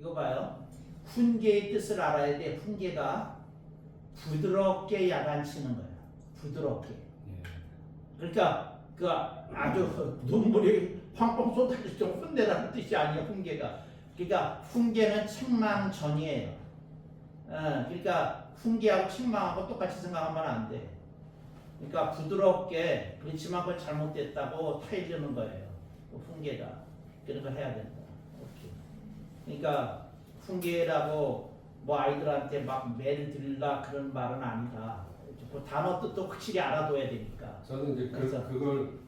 이거 봐요. 훈계의 뜻을 알아야 돼. 훈계가 부드럽게 야단치는 거야. 부드럽게. 그러니까 그 아주 눈물이 펑펑 쏟아질 정도 훈내라는 뜻이 아니야. 훈계가. 그러니까 훈계는 책망전이에요. 그러니까 훈계하고 책망하고 똑같이 생각하면 안 돼. 그러니까 부드럽게 그렇지만 그걸 잘못됐다고 타이르는 거예요. 훈계가. 그런 걸 해야 된다. 오케이. 그러니까 훈계라고 뭐 아이들한테 막 매를 들라 그런 말은 아니다. 그 단어 뜻도 확실히 알아둬야 되니까. 저는 이제 그걸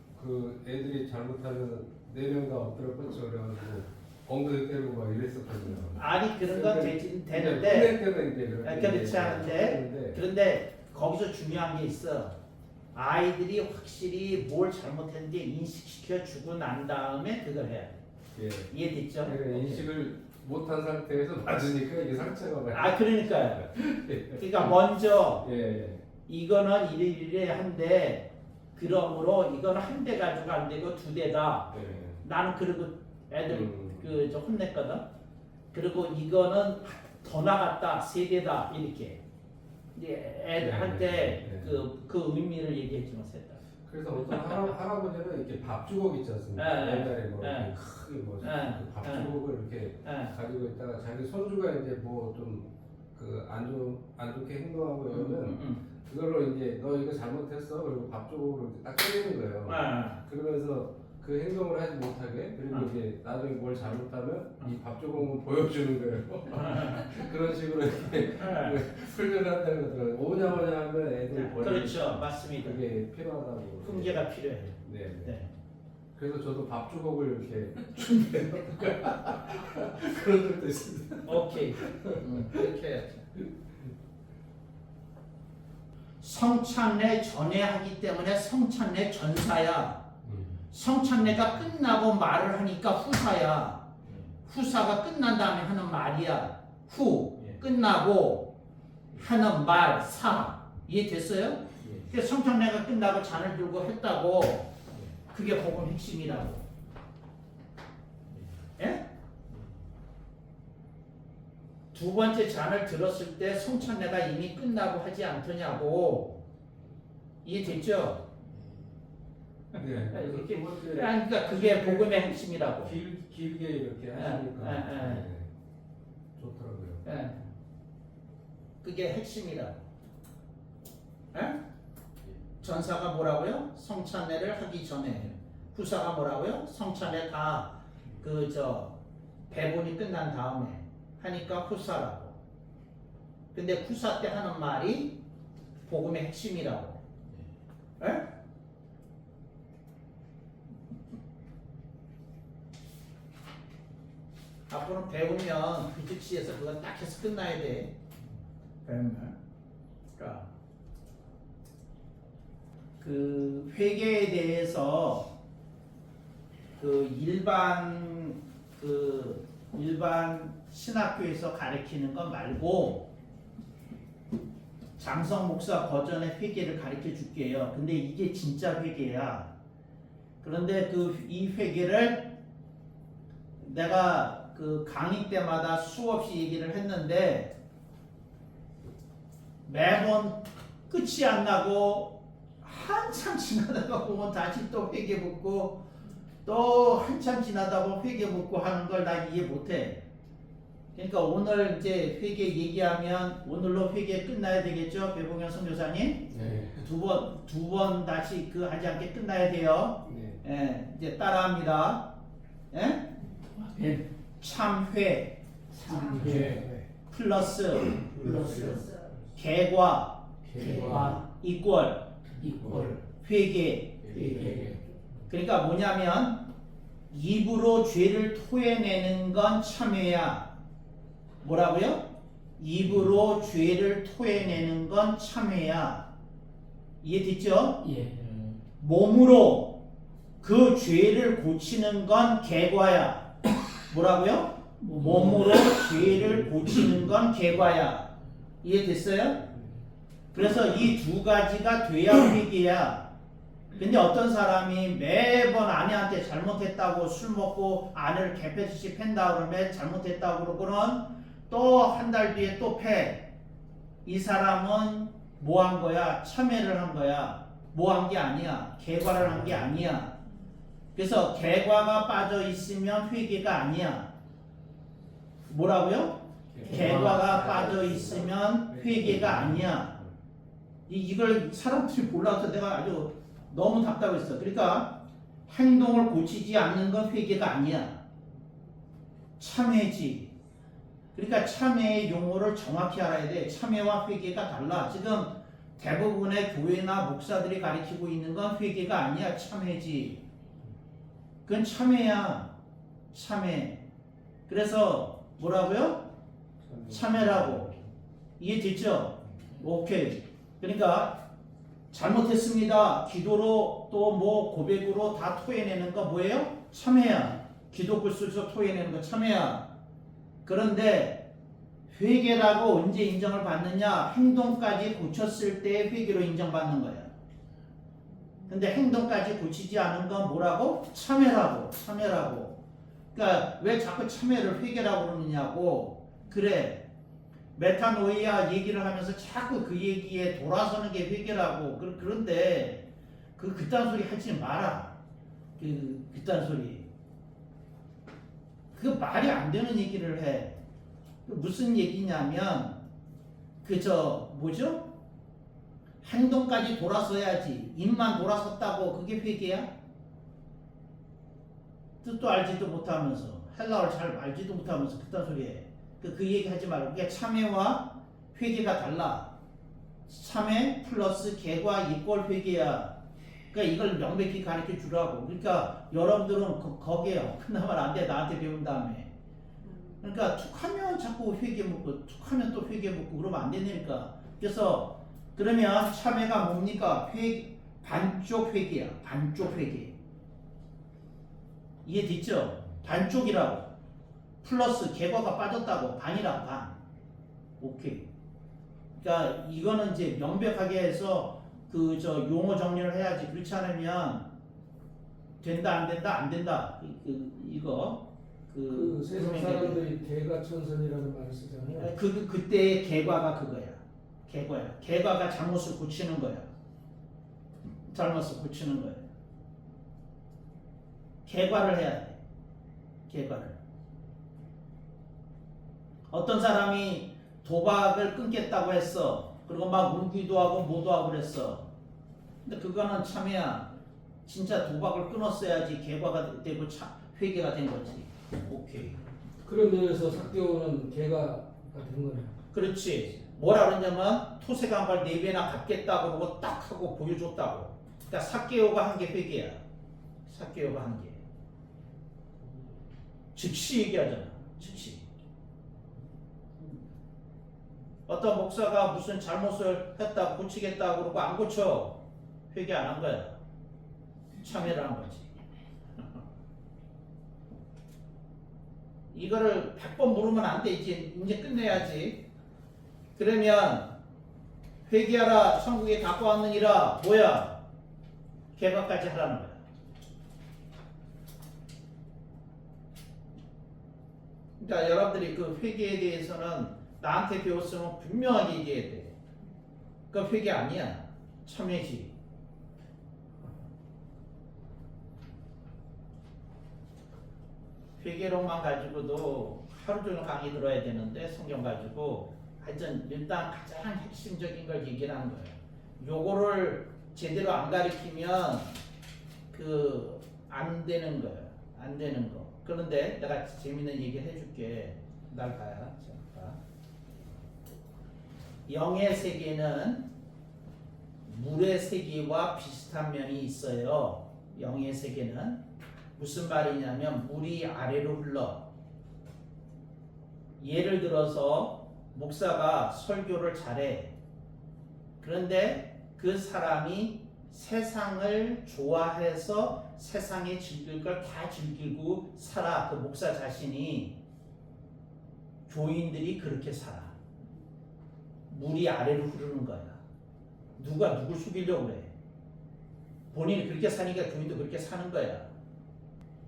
애들이 잘못하면 4명 다 엎드려 뻗쳐 그래가지고 엉덩이 때리고 막 이랬었거든요. 아니 그런 건 되는데 근데 때는 이제 그렇지 않은데 그런데 거기서 중요한 게 있어. 아이들이 확실히 뭘 잘못했는지 인식시켜 주고 난 다음에 그걸 해야 돼. 예. 이해됐죠? 그러니까 인식을 못한 상태에서 맞으니까 이게 상처가 많이. 아 그러니까요. 그러니까 먼저 예. 이거는 이래 한데 그러므로 이거는 한 대 가지고 안 되고 2대다. 예. 나는 그리고 애들 저 혼냈거든. 그리고 이거는 더 나갔다 3대다 이렇게. 이제 애들한테 그 의미를 얘기해 주면 됐다. 그래서 어떤 할아버지는 이렇게 밥주걱 있지 않습니까? 옛날에 뭐 이렇게 크게 뭐 밥주걱을 이렇게 가지고 있다가 자기 손주가 이제 뭐 좀 그 안 좋게 행동하고 이러면 그걸로 이제 너 이거 잘못했어 그리고 밥주걱으로 이제 딱 때리는 거예요. 그러면서 그 행동을 하지 못하게 그리고 이제 나중에 뭘 잘못하면 이 밥주걱을 보여주는 거예요. 그런 식으로 이렇게 훈련을 한다고 그러더라고요. 오냐오냐 하면 애들이 그렇죠, 맞습니다. 그게 필요하다고. 훈계가 필요해. 네. 네. 그래서 저도 밥주걱을 이렇게 준비해요. 그런 적도 있습니다. 오케이. 그렇게 해야지. 성찬례 전에 하기 때문에 성찬례 전사야. 성찬례가 끝나고 말을 하니까 후사야. 후사가 끝난 다음에 하는 말이야. 후 끝나고 하는 말 사. 이해됐어요? 그래서 성찬례가 끝나고 잔을 들고 했다고. 그게 복음 핵심이라고. 예? 2번째 잔을 들었을 때 성찬례가 이미 끝나고 하지 않더냐고. 이해됐죠? 네. 이렇게, 두 번째 그러니까 그게 복음의 핵심이라고. 길게 이렇게 하시니까 좋더라고요. 예. 그게 핵심이라고. 예? 전사가 뭐라고요? 성찬례를 하기 전에. 후사가 뭐라고요? 성찬례 다 배분이 끝난 다음에 하니까 후사라고. 근데 후사 때 하는 말이 복음의 핵심이라고. 예? 앞으로 배우면 그 즉시에서 그거 딱 해서 끝나야 돼. 배우면. 그러니까 그 회계에 대해서 일반 신학교에서 가르치는 거 말고 장성 목사 버전의 회계를 가르쳐 줄게요. 근데 이게 진짜 회계야. 그런데 이 회계를 내가 그 강의 때마다 수없이 얘기를 했는데 매번 끝이 안 나고 한참 지나다가 보면 다시 또 회계 묻고 또 한참 지나다 보면 회계 묻고 하는 걸 나 이해 못해. 그러니까 오늘 이제 회계 얘기하면 오늘로 회계 끝나야 되겠죠, 배봉현 선교사님? 네. 두 번 다시 하지 않게 끝나야 돼요. 네. 예, 이제 따라합니다. 예? 참회 플러스 개과 이꼴 회개. 그러니까 뭐냐면 입으로 죄를 토해내는 건 참회야. 뭐라고요? 입으로 죄를 토해내는 건 참회야. 이해됐죠? 예. 몸으로 그 죄를 고치는 건 개과야. 뭐라고요? 몸으로 죄를 고치는 건 개과야. 이해됐어요? 그래서 이 2가지가 돼야 회개야. 근데 어떤 사람이 매번 아내한테 잘못했다고 술 먹고 아내를 개패듯이 팬다 그러면 잘못했다고 그러고는 또 한 달 뒤에 또 패. 이 사람은 뭐 한 거야? 참회를 한 거야. 뭐 한 게 아니야. 개과를 한 게 아니야. 그래서 개과가 빠져 있으면 회개가 아니야. 뭐라고요? 개과가 빠져 있으면 회개가 아니야. 이걸 사람들이 몰라서 내가 아주 너무 답답했어. 그러니까 행동을 고치지 않는 건 회개가 아니야. 참회지. 그러니까 참회의 용어를 정확히 알아야 돼. 참회와 회개가 달라. 지금 대부분의 교회나 목사들이 가르치고 있는 건 회개가 아니야. 참회지. 그건 참회야. 참회. 그래서 뭐라고요? 참회라고. 이해됐죠? 오케이. 그러니까 잘못했습니다. 기도로 또 뭐 고백으로 다 토해내는 거 뭐예요? 참회야. 기도글 쓰면서 토해내는 거 참회야. 그런데 회개라고 언제 인정을 받느냐? 행동까지 고쳤을 때 회개로 인정받는 거야. 근데 행동까지 고치지 않은 건 뭐라고? 참회라고. 참회라고. 그러니까 왜 자꾸 참회를 회개라고 그러느냐고. 그래. 메타노이아 얘기를 하면서 자꾸 그 얘기에 돌아서는 게 회개라고. 그런데 그딴 소리 하지 마라. 그딴 소리. 그 말이 안 되는 얘기를 해. 무슨 얘기냐면 뭐죠? 행동까지 돌아서야지. 입만 돌아섰다고 그게 회개야? 뜻도 알지도 못하면서 헬라어를 잘 알지도 못하면서 그딴 소리 해. 그 얘기 하지 말고. 그게 참회와 회개가 달라. 참회 플러스 개과 이꼴 회개야. 그러니까 이걸 명백히 가르쳐 주라고. 그러니까 여러분들은 거기에 끝나면 안 돼. 나한테 배운 다음에. 그러니까 툭하면 자꾸 회개 묻고 툭하면 또 회개 묻고 그러면 안 되니까. 그래서 그러면 참회가 뭡니까? 반쪽 회개야. 반쪽 회개. 이해됐죠? 반쪽이라고. 플러스 개과가 빠졌다고. 반이라고. 반. 오케이. 그러니까 이거는 이제 명백하게 해서 용어 정리를 해야지. 그렇지 않으면 된다 안 된다 안 된다. 이거 세상 사람들이 개가천선이라는 말을 쓰잖아요. 그때의 개과가 그거야. 개과야. 개과가 잘못을 고치는 거야. 잘못을 고치는 거야. 개과를 해야 돼. 개과를. 어떤 사람이 도박을 끊겠다고 했어. 그리고 막 울기도 하고 뭐도 하고 그랬어. 근데 그거는 참회야. 진짜 도박을 끊었어야지 개과가 되고 회개가 된 거지. 오케이. 그런 면에서 삭개오는 개가 된 거네요. 그렇지. 뭐라 그러냐면 토색한 걸 4배나 갚겠다 그러고 딱 하고 보여줬다고. 그러니까 삭개오가 한 게 회개야. 삭개오가 한 게. 즉시 얘기하잖아. 즉시. 어떤 목사가 무슨 잘못을 했다 고치겠다 그러고 안 고쳐. 회개 안 한 거야. 참회를 한 거지. 이거를 100번 물으면 안 돼. 이제 끝내야지. 그러면 회개하라 천국에 갖고 왔느니라. 뭐야? 개과까지 하라는 거야. 그러니까 여러분들이 그 회개에 대해서는 나한테 배웠으면 분명하게 얘기해야 돼. 그 회개 아니야. 참회지. 회개론만 가지고도 하루 종일 강의 들어야 되는데 성경 가지고 하여튼 일단 가장 핵심적인 걸 얘기를 하는 거예요. 요거를 제대로 안 가르치면 안 되는 거예요. 안 되는 거. 그런데 내가 재밌는 얘기 해줄게. 날 봐야. 자, 영의 세계는 물의 세계와 비슷한 면이 있어요. 영의 세계는 무슨 말이냐면 물이 아래로 흘러. 예를 들어서 목사가 설교를 잘해. 그런데 그 사람이 세상을 좋아해서 세상에 즐길 걸 다 즐기고 살아. 그 목사 자신이. 교인들이 그렇게 살아. 물이 아래로 흐르는 거야. 누가 누굴 속이려고 그래. 본인이 그렇게 사니까 교인도 그렇게 사는 거야.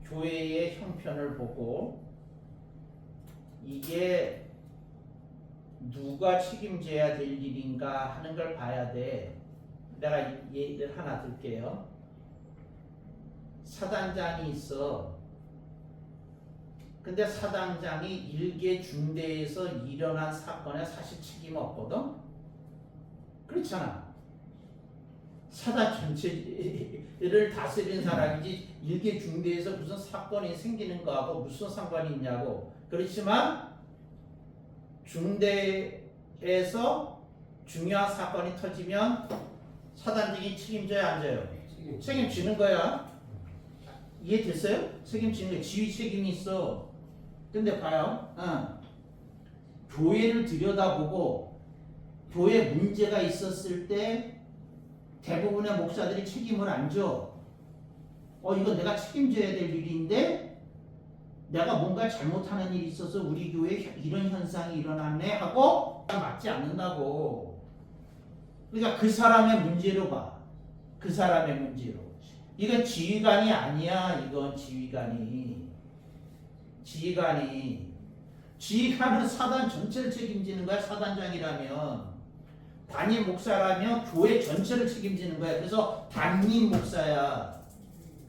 교회의 형편을 보고 이게 누가 책임져야 될 일인가 하는 걸 봐야 돼. 내가 예를 하나 들게요. 사단장이 있어. 근데 사단장이 일개 중대에서 일어난 사건에 사실 책임 없거든? 그렇잖아. 사단 전체를 다스린 사람이지 일개 중대에서 무슨 사건이 생기는 거하고 무슨 상관이 있냐고. 그렇지만 중대에서 중요한 사건이 터지면 사단장이 책임져야 안 져요? 책임지는 거야. 이해됐어요? 책임지는 거야. 지휘 책임이 있어. 근데 봐요. 교회를 들여다보고 교회 문제가 있었을 때 대부분의 목사들이 책임을 안 져. 이건 내가 책임져야 될 일인데 내가 뭔가 잘못하는 일이 있어서 우리 교회에 이런 현상이 일어났네 하고 맞지 않는다고. 그러니까 그 사람의 문제로 봐. 그 사람의 문제로. 이건 지휘관이 아니야. 이건 지휘관은 사단 전체를 책임지는 거야. 사단장이라면. 담임 목사라면 교회 전체를 책임지는 거야. 그래서 담임 목사야.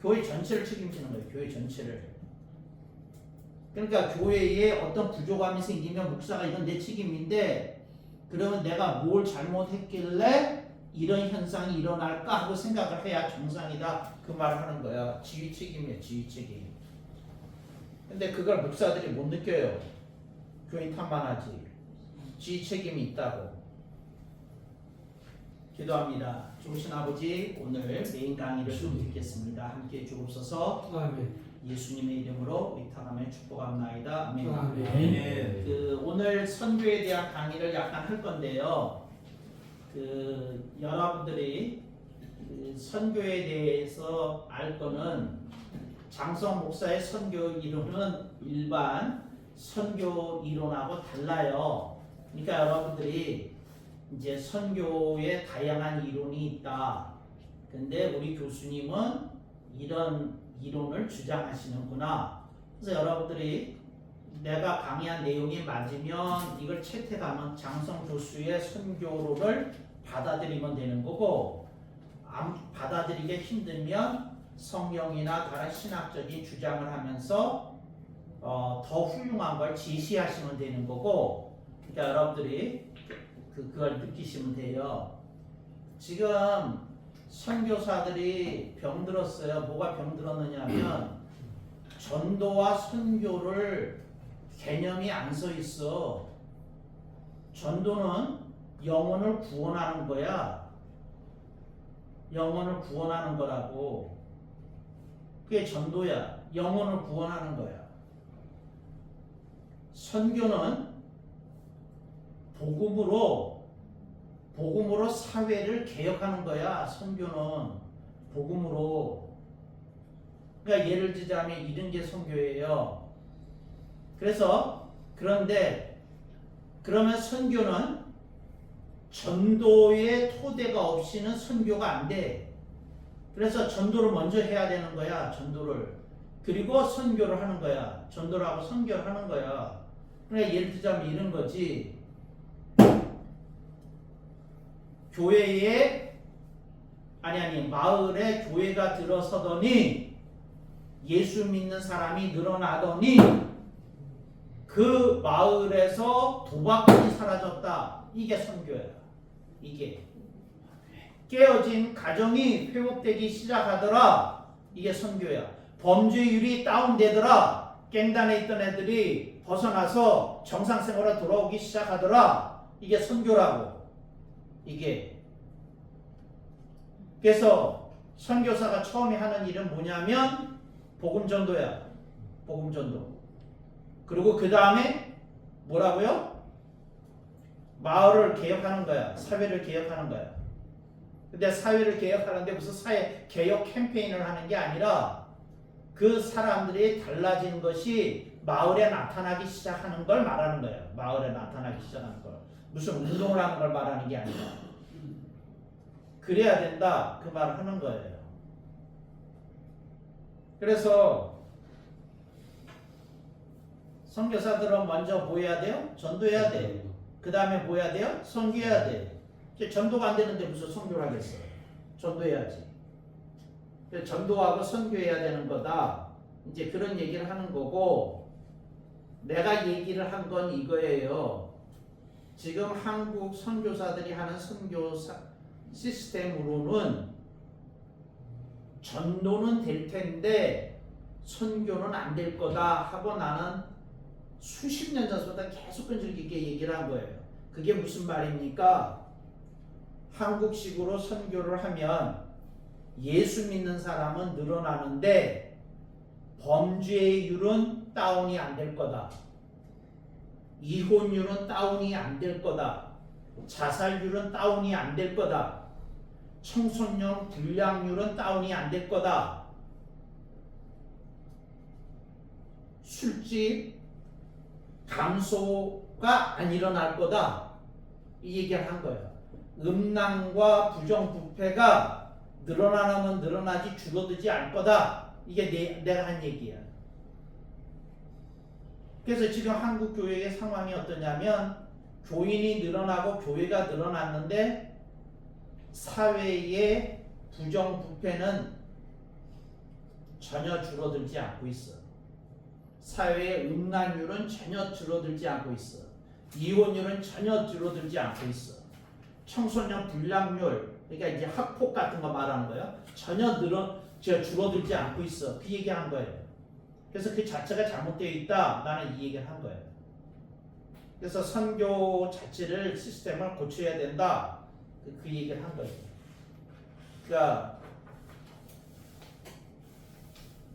교회 전체를 책임지는 거야. 교회 전체를. 그러니까 교회에 어떤 부족함이 생기면 목사가 이건 내 책임인데 그러면 내가 뭘 잘못했길래 이런 현상이 일어날까 하고 생각을 해야 정상이다. 그 말을 하는 거야. 지휘 책임이야. 지휘 책임. 근데 그걸 목사들이 못 느껴요. 교인 탓만하지. 지휘 책임이 있다고. 기도합니다. 좋으신 아버지, 오늘 메인 강의를 좀 듣겠습니다. 함께 주옵소서. 아멘. 예수님의 이름으로 위탁하며 축복합나이다. 아멘. 아멘. 오늘 선교에 대한 강의를 약간 할 건데요. 여러분들이 선교에 대해서 알 거는 장성 목사의 선교 이론은 일반 선교 이론하고 달라요. 그러니까 여러분들이 이제 선교에 다양한 이론이 있다. 근데 우리 교수님은 이런 이론을 주장하시는구나. 그래서 여러분들이 내가 강의한 내용이 맞으면 이걸 채택하면 장성 교수의 선교론을 받아들이면 되는 거고, 안 받아들이기 힘들면 성경이나 다른 신학적인 주장을 하면서 더 훌륭한 걸 제시하시면 되는 거고, 그러니까 여러분들이 그걸 느끼시면 돼요. 지금 선교사들이 병들었어요. 뭐가 병들었느냐면 전도와 선교를 개념이 안 서 있어. 전도는 영혼을 구원하는 거야. 영혼을 구원하는 거라고. 그게 전도야. 영혼을 구원하는 거야. 선교는 복음으로 사회를 개혁하는 거야. 선교는 복음으로. 그러니까 예를 들자면 이런 게 선교예요. 그런데 그러면 선교는 전도의 토대가 없이는 선교가 안 돼. 그래서 전도를 먼저 해야 되는 거야. 전도를. 그리고 선교를 하는 거야. 전도를 하고 선교를 하는 거야. 그러니까 예를 들자면 이런 거지. 마을에 교회가 들어서더니 예수 믿는 사람이 늘어나더니 그 마을에서 도박꾼이 사라졌다. 이게 선교야. 이게 깨어진 가정이 회복되기 시작하더라. 이게 선교야. 범죄율이 다운되더라. 갱단에 있던 애들이 벗어나서 정상생활로 돌아오기 시작하더라. 이게 선교라고. 이게. 그래서 선교사가 처음에 하는 일은 뭐냐면 복음전도야. 복음전도. 그리고 그 다음에 뭐라고요? 마을을 개혁하는 거야. 사회를 개혁하는 거야. 근데 사회를 개혁하는데 무슨 사회 개혁 캠페인을 하는 게 아니라 그 사람들이 달라진 것이 마을에 나타나기 시작하는 걸 말하는 거예요. 마을에 나타나기 시작하는 걸. 무슨 운동을 하는 걸 말하는 게 아니라. 그래야 된다. 그 말을 하는 거예요. 그래서 선교사들은 먼저 뭐 해야 돼요? 전도해야 돼. 그 다음에 뭐 해야 돼요? 선교해야 돼. 이제 전도가 안 되는데 무슨 선교를 하겠어? 전도해야지. 전도하고 선교해야 되는 거다. 이제 그런 얘기를 하는 거고, 내가 얘기를 한 건 이거예요. 지금 한국 선교사들이 하는 선교 시스템으로는 전도는 될 텐데 선교는 안 될 거다 하고 나는 수십 년 전부터 계속 끈질기게 얘기를 한 거예요. 그게 무슨 말입니까? 한국식으로 선교를 하면 예수 믿는 사람은 늘어나는데 범죄율은 다운이 안 될 거다. 이혼율은 다운이 안 될 거다. 자살률은 다운이 안 될 거다. 청소년 불량률은 다운이 안 될 거다. 술집 감소가 안 일어날 거다. 이 얘기를 한 거예요. 음란과 부정부패가 늘어나면 늘어나지 줄어들지 않을 거다. 이게 내가 한 얘기야. 그래서 지금 한국 교회의 상황이 어떠냐면 교인이 늘어나고 교회가 늘어났는데 사회의 부정부패는 전혀 줄어들지 않고 있어. 사회의 음란율은 전혀 줄어들지 않고 있어. 이혼율은 전혀 줄어들지 않고 있어. 청소년 불량률, 그러니까 이제 학폭 같은 거 말하는 거예요. 전혀 줄어들지 않고 있어. 그 얘기한 거예요. 그래서 그 자체가 잘못되어 있다. 나는 이 얘기를 한 거예요. 그래서 선교 자체를 시스템을 고쳐야 된다. 그 얘기를 한 거예요. 그러니까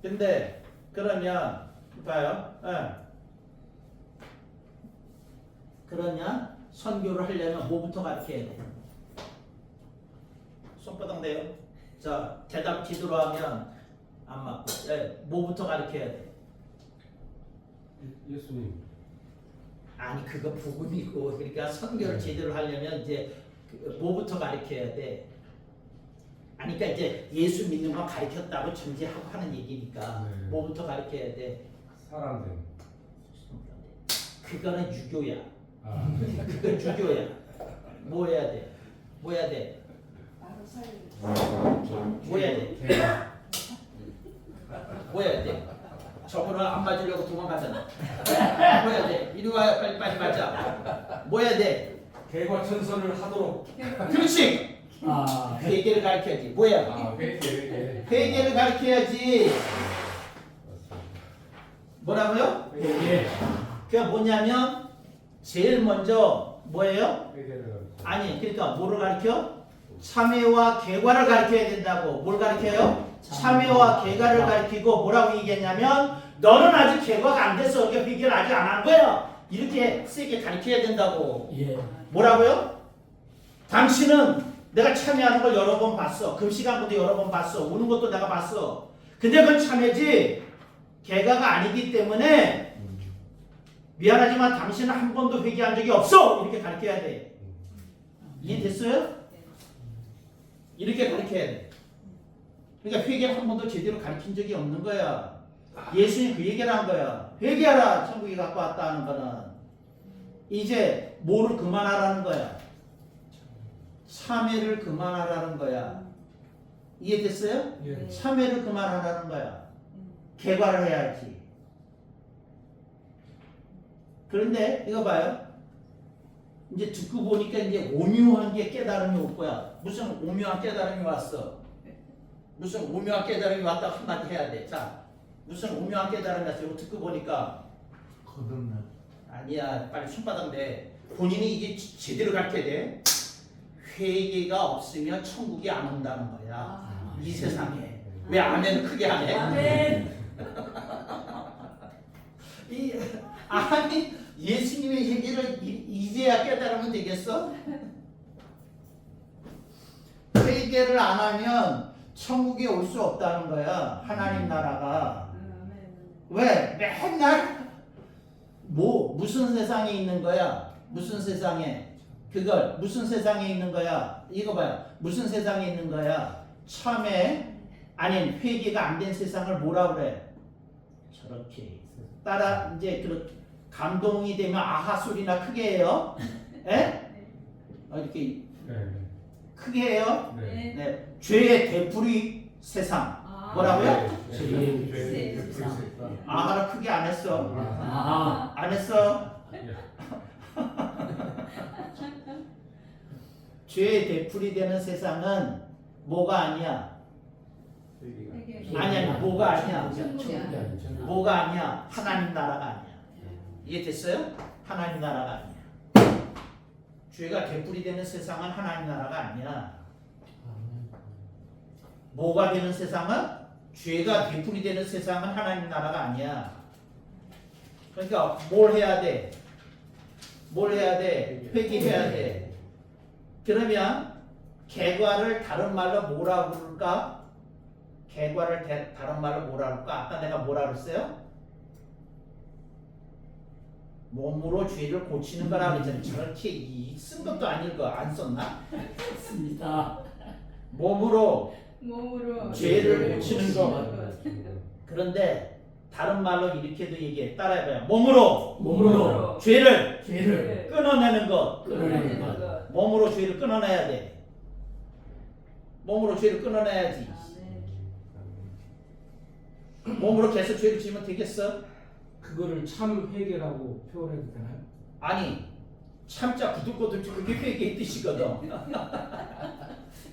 근데 그러면 봐요. 그러면 선교를 하려면 뭐부터 가르쳐야 돼? 손바닥 내요. 자, 대답 제대로 하면 안 맞고. 뭐부터 가르쳐야 돼? 예수님. 아니 그거 복음이고, 그러니까 선교를 제대로 하려면 이제 뭐부터 가르쳐야 돼? 아니 그러니까 이제 예수 믿는 거 가르쳤다고 전제하고 하는 얘기니까 네. 뭐부터 가르쳐야 돼? 사람들. 그거는 유교야. 아, 그건 유교야. 뭐 해야 돼? 뭐 해야 돼? 뭐 해야 돼? 뭐 해야 돼? 저거는 안 맞으려고 도망가잖아. 뭐 해야 돼? 이리 와, 빨리 맞자. 뭐 해야 돼? 개과천선을 하도록. 그렇지. 회개를 가르쳐야지. 뭐야? 아, 회개. 회개를 가르쳐야지. 뭐라고요? 예. 그게 뭐냐면 제일 먼저 뭐예요? 회개를. 아니 그러니까 뭐를 가르쳐? 참회와 개과를 가르쳐야 된다고. 뭘 가르쳐요? 참회와 개과를 가르치고 뭐라고 얘기했냐면 너는 아직 개과가 안 됐어. 그러니까 회개를 아직 안 한 거야. 이렇게 세게 가르쳐야 된다고. 예. 뭐라고요? 당신은 내가 참회하는 걸 여러 번 봤어. 금식한 것도 여러 번 봤어. 우는 것도 내가 봤어. 근데 그건 참회지 개과가 아니기 때문에 미안하지만 당신은 한 번도 회개한 적이 없어. 이렇게 가르쳐야 돼. 이해됐어요? 이렇게 가르쳐야 돼. 그러니까 회개를 한 번도 제대로 가르친 적이 없는 거야. 예수님이 그 얘기를 한 거야. 회개하라. 천국이 갖고 왔다 하는 거는 이제 뭐를 그만하라는 거야. 참회를 그만하라는 거야. 이해됐어요? 예. 참회를 그만하라는 거야. 개과를 해야지. 그런데 이거 봐요. 이제 듣고 보니까 이제 오묘한 게 깨달음이 올 거야. 무슨 오묘한 깨달음이 왔어? 무슨 오묘한 깨달음이 왔다 한마디 해야 돼. 자, 무슨 오묘한 깨달음이 왔어? 이거 듣고 보니까 거듭나. 아니야, 빨리 손바닥 내. 본인이 이게 제대로 가르쳐야 돼. 회개가 없으면 천국이 안 온다는 거야. 이 세상에. 왜 아멘을 크게 안 해? 아멘. 아니 예수님의 얘기를 이제야 깨달으면 되겠어? 회개를 안 하면 천국에 올 수 없다는 거야. 하나님 나라가. 왜? 맨날 무슨 세상에 있는 거야? 무슨 세상에? 그걸 무슨 세상에 있는 거야? 이거 봐요. 무슨 세상에 있는 거야? 참회 아니 회개가 안 된 세상을 뭐라 그래? 저렇게 따라 이제 그 감동이 되면 아하 소리나 크게 해요. 예? 이렇게 네. 크게 해요. 네. 네. 죄의 되풀이 세상. 뭐라고요? 아하라 크게 안 했어. 안 했어. 죄의 되풀이 되는 세상은 뭐가 아니야? 아니야, 뭐가 아니야? 뭐가 아니야? 하나님 나라가 아니야. 이해됐어요? 하나님 나라가 아니야. 죄가 되풀이 되는 세상은 하나님 나라가 아니야. 뭐가 되는 세상은? 죄가 되풀이 되는 세상은 하나님 나라가 아니야. 그러니까 뭘 해야 돼? 뭘 해야 돼? 회개해야 돼. 그러면 개과를 다른 말로 뭐라 부를까? 개과를 다른 말로 뭐라 부를까? 아까 내가 뭐라 그랬어요? 몸으로 죄를 고치는 거라고 했잖아요. 저렇게 쓴 것도 아닐 거 안 썼나? 맞습니다. 몸으로 죄를 고치는 고치는 거. 거. 그런데 다른 말로 이렇게도 얘기해. 따라해봐요. 몸으로 죄를 끊어내는 것. 끊어내는 것. 몸으로 죄를 끊어내야 돼. 몸으로 죄를 끊어내야지. 몸으로 계속 죄를 지으면 되겠어? 그거를 참 회개라고 표현해도 되나요? 아니 참자 구두꼬들 그게 회개의 뜻이거든.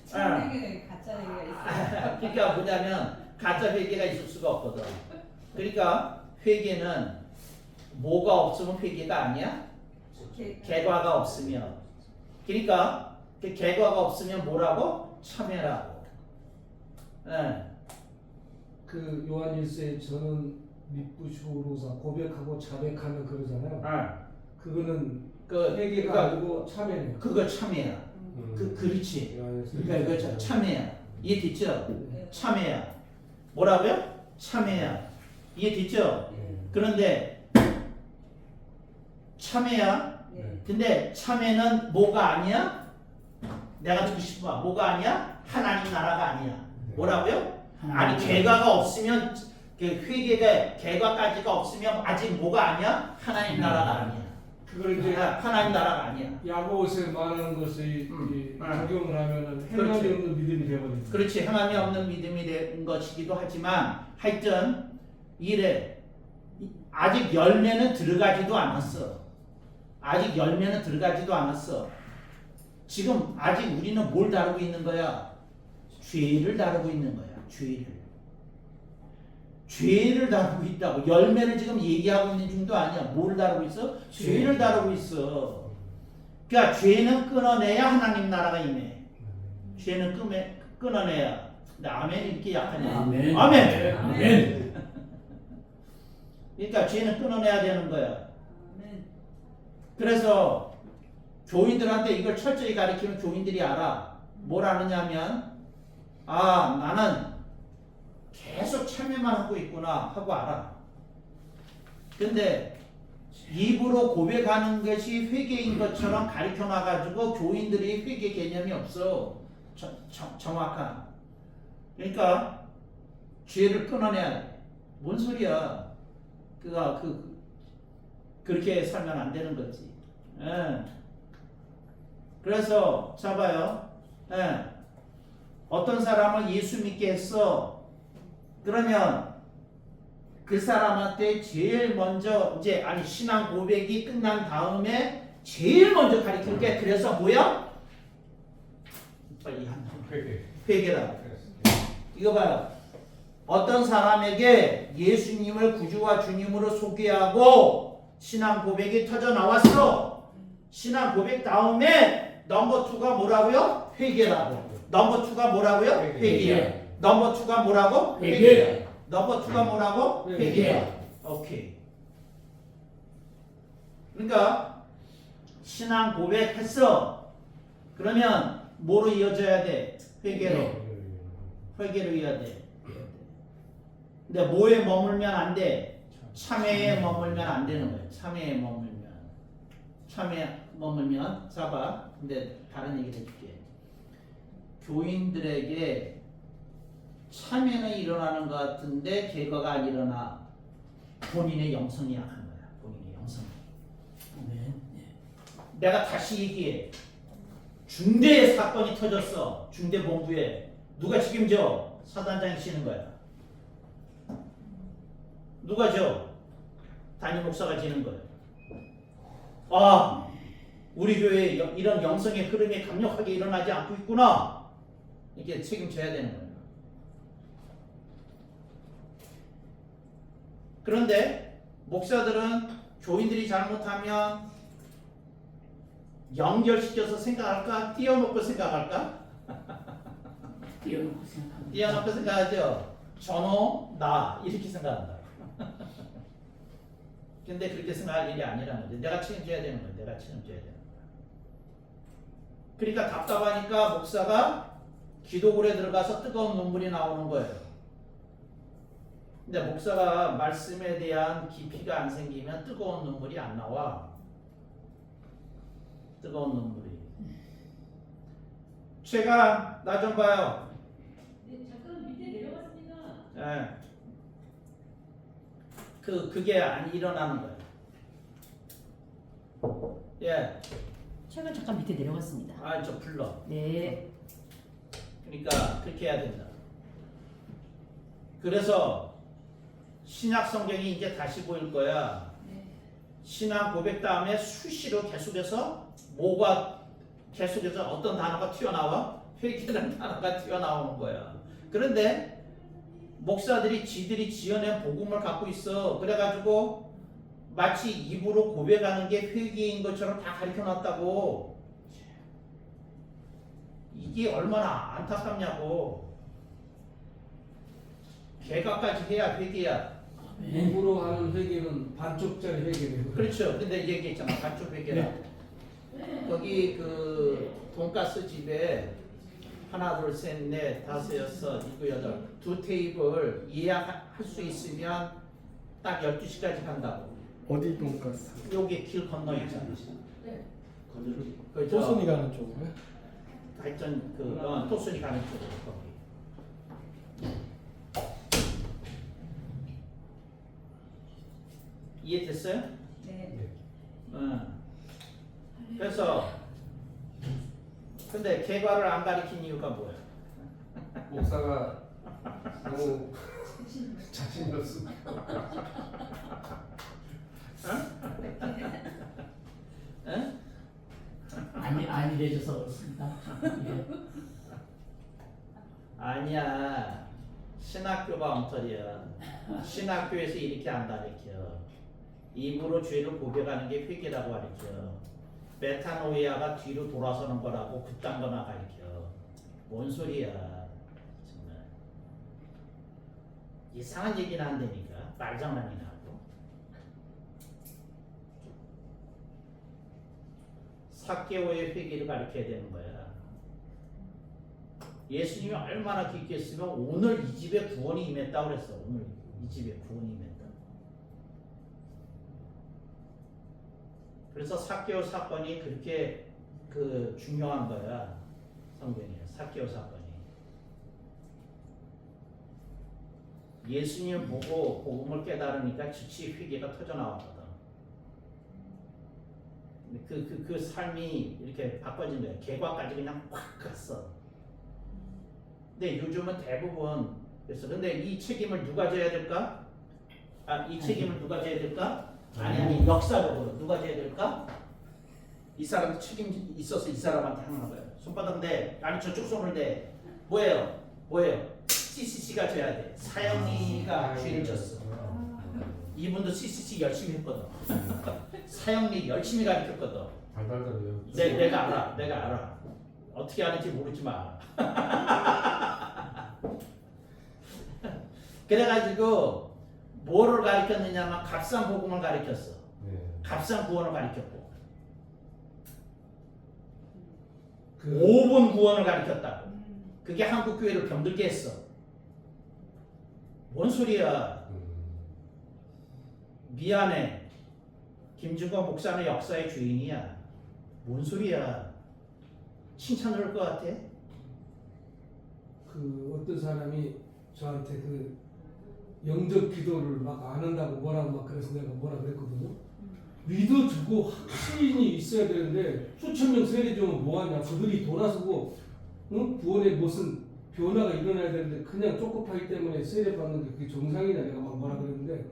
참 회개는 가짜 회개가 있어요. 그러니까 뭐냐면 가짜 회개가 있을 수가 없거든. 그러니까 회개는 뭐가 없으면 회개가 아니야? 개과가 없으면. 그러니까 그 개과가 없으면 뭐라고? 참회라고. 예. 그 요한일서에 저는 믿부시고로사 고백하고 자백하는 그러잖아요. 그거는 그 회개가 그러니까 아니고 참회네요. 그거 참회야. 그렇지. 그러니까 이거 참회야. 이해됐죠? 참회야. 뭐라고요? 참회야. 이해됐죠? 그런데 참회야. 근데 참회는 뭐가 아니야? 내가 듣고 싶어. 뭐가 아니야? 하나님 나라가 아니야. 뭐라고요? 아니 개과가 없으면 그 회개가 개과까지가 없으면 아직 뭐가 아니야? 하나님 나라가 아니야. 그걸 이제 하나님 나라가 아니야. 야고보서에 말하는 것을 이 적용을 하면은 행함이 그렇지. 없는 믿음이 되어버립니다. 그렇지. 행함이 없는 믿음이 된 것이기도 하지만 하여튼 이래 아직 열매는 들어가지도 않았어. 아직 열매는 들어가지도 않았어. 지금 아직 우리는 뭘 다루고 있는 거야? 죄를 다루고 있는 거야. 죄를 다루고 있다고. 열매를 지금 얘기하고 있는 중도 아니야. 뭘 다루고 있어? 죄를 다루고 있어. 그러니까 죄는 끊어내야 하나님 나라가 임해. 죄는 끊어내야. 근데 아멘 이렇게 약하네. 아멘. 그러니까 죄는 끊어내야 되는 거야. 그래서 교인들한테 이걸 철저히 가르치면 교인들이 알아. 뭘 아느냐면 나는 계속 참여만 하고 있구나 하고 알아. 근데 입으로 고백하는 것이 회개인 것처럼 가르쳐 놔가지고 교인들이 회개 개념이 없어. 정확한. 그러니까 죄를 끊어내야 돼. 뭔 소리야? 그렇게 살면 안 되는 거지. 예. 그래서 잡아요. 예. 어떤 사람을 예수 믿게 했어. 그러면 그 사람한테 제일 먼저 이제 신앙 고백이 끝난 다음에 제일 먼저 가르칠 게 그래서 뭐야? 빨리 회개라. 이거 봐요. 어떤 사람에게 예수님을 구주와 주님으로 소개하고 신앙 고백이 터져 나왔어. 신앙 고백 다음에 넘버 2가 뭐라고요? 회개라고. 넘버 2가 뭐라고요? 회개야. 넘버 2가 뭐라고? 회개. 넘버 2가 뭐라고? 회개야. 오케이. 그러니까 신앙 고백했어. 그러면 뭐로 이어져야 돼? 회개로 이어야 돼. 근데 뭐에 머물면 안 돼? 참회에 머물면 안 되는 거예요. 참회에 머물면 잡아. 근데 다른 얘기를 해줄게. 교인들에게 참여는 일어나는 것 같은데 개과가 안 일어나. 본인의 영성이 약한 거야. 본인의 영성. 내가 다시 얘기해. 중대 사건이 터졌어. 중대 본부에. 누가 책임져? 사단장이 지는 거야. 누가 져? 담임 목사가 지는 거야. 아, 우리 교회에 이런 영성의 흐름이 강력하게 일어나지 않고 있구나. 이렇게 책임져야 되는 거예요. 그런데 목사들은 교인들이 잘못하면 연결시켜서 생각할까? 띄워놓고 생각할까? 띄워놓고 생각하죠. 전호, 나 이렇게 생각한다. 근데 그렇게 생각할 일이 아니라는 거죠. 내가 책임져야 되는 거예요. 내가 책임져야 되는 거예요. 그러니까 답답하니까 목사가 기도굴에 들어가서 뜨거운 눈물이 나오는 거예요. 근데 목사가 말씀에 대한 깊이가 안 생기면 뜨거운 눈물이 안 나와. 뜨거운 눈물이. 제가 나 좀 봐요. 네, 잠깐 밑에 내려갔습니다. 예. 그게 안 일어나는 거예요. 예. 최근 잠깐 밑에 내려갔습니다. 아, 저 불러. 네. 그러니까 그렇게 해야 된다. 그래서 신약 성경이 이제 다시 보일 거야. 신앙 고백 다음에 수시로 계속해서 계속해서 어떤 단어가 튀어나와? 회개라는 단어가 튀어나오는 거야. 그런데 목사들이 지들이 지어낸 복음을 갖고 있어. 그래가지고 마치 입으로 고백하는 게 회개인 것처럼 다 가르쳐놨다고. 이게 얼마나 안타깝냐고. 개각까지 해야 회개야. 입으로 하는 회개는 반쪽짜리 회개네요. 그렇죠. 근데 얘기했잖아. 반쪽 회개라. 거기 그 돈가스 집에 하나, 둘, 셋, 넷, 다섯, 여섯, 일곱, 여덟 두 테이블 예약할 수 있으면 딱 12시까지 간다고. 어디 돈가스? 여기 길 건너 있잖아. 그 토순이 가는 쪽으로? 하여튼 토순이 가는 쪽으로 거기. 이해됐어요? 네. 그래서 근데 개과를 안 가리킨 이유가 뭐야? 목사가 너무 자신이 없습니다. 응? 아니 내줘서 그렇습니다. 예. 아니야. 신학교가 엉터리야. 신학교에서 이렇게 안 가르쳐. 입으로 죄를 고백하는 게 회개라고 가르쳐. 메타노이아가 뒤로 돌아서는 거라고 그딴 거나 가르쳐. 뭔 소리야. 정말. 이상한 얘기는 안 되니까. 말장난이나 하고. 삭개오의 회개를 가르쳐야 되는 거야. 예수님이 얼마나 깊게 했으면 오늘 이 집에 구원이 임했다고 그랬어. 오늘 이 집에 구원이 임했다. 그래서 삭개오 사건이 그렇게 중요한 거야. 성경에 삭개오 사건이. 예수님 보고 복음을 깨달으니까 즉시 회개가 터져 나왔거든. 그 삶이 이렇게 바꿔진 거야. 개과까지 그냥 확 갔어. 근데 요즘은 대부분 그래서 근데 이 책임을 누가 져야 될까? 이 책임을 누가 져야 될까? 아니 역사적으로 누가 져야 될까? 이 사람도 책임 있어서 이 사람한테 하는 거예요. 손바닥 대 아니 저쪽 손을 대 뭐예요? CCC가 져야 돼. 사형리가 죄를 졌어. 이분도 CCC 열심히 했거든. 사형리 열심히 가르쳤거든. 달달달 외우고. 내가 알아. 어떻게 하는지 모르지만. 그래가지고 뭐를 가르쳤느냐면 값싼 복음을 가르쳤어. 네. 값싼 구원을 가르쳤고. 그 5분 구원을 가르쳤다고. 그게 한국 교회를 병들게 했어. 뭔 소리야? 미안해. 김준거 목사는 역사의 주인이야. 뭔 소리야? 칭찬을 할 것 같아? 그 어떤 사람이 저한테 그 영접 기도를 막 안 한다고 뭐라고 막 그래서 내가 뭐라 그랬거든요. 믿어주고 확신이 있어야 되는데 수천 명 세례 주면 뭐하냐. 그들이 돌아서고 응? 구원에 무슨 변화가 일어나야 되는데 그냥 쪼급하기 때문에 세례 받는 게 그게 정상이냐 내가 막 뭐라 그랬는데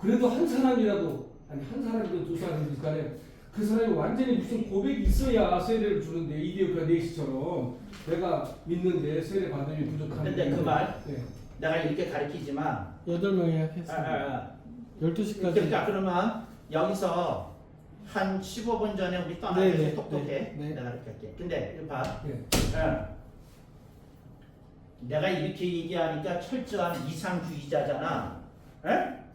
그래도 한 사람이라도 아니 한 사람이라도 두 사람이라도 간에 그 사람이 완전히 무슨 고백이 있어야 세례를 주는데 이디오피아 네이시처럼 내가 믿는데 세례 받음이 부족한데 근데 그 말 네. 내가 이렇게 가르치지만 8명 예약했어요. 12시까지. 그러니까 그러면 여기서 한 15분 전에 우리 떠나기 네, 똑똑해. 네, 네. 내가 이렇게 할게. 근데 이거 봐. 네. 내가 이렇게 얘기하니까 철저한 이상주의자잖아. 에?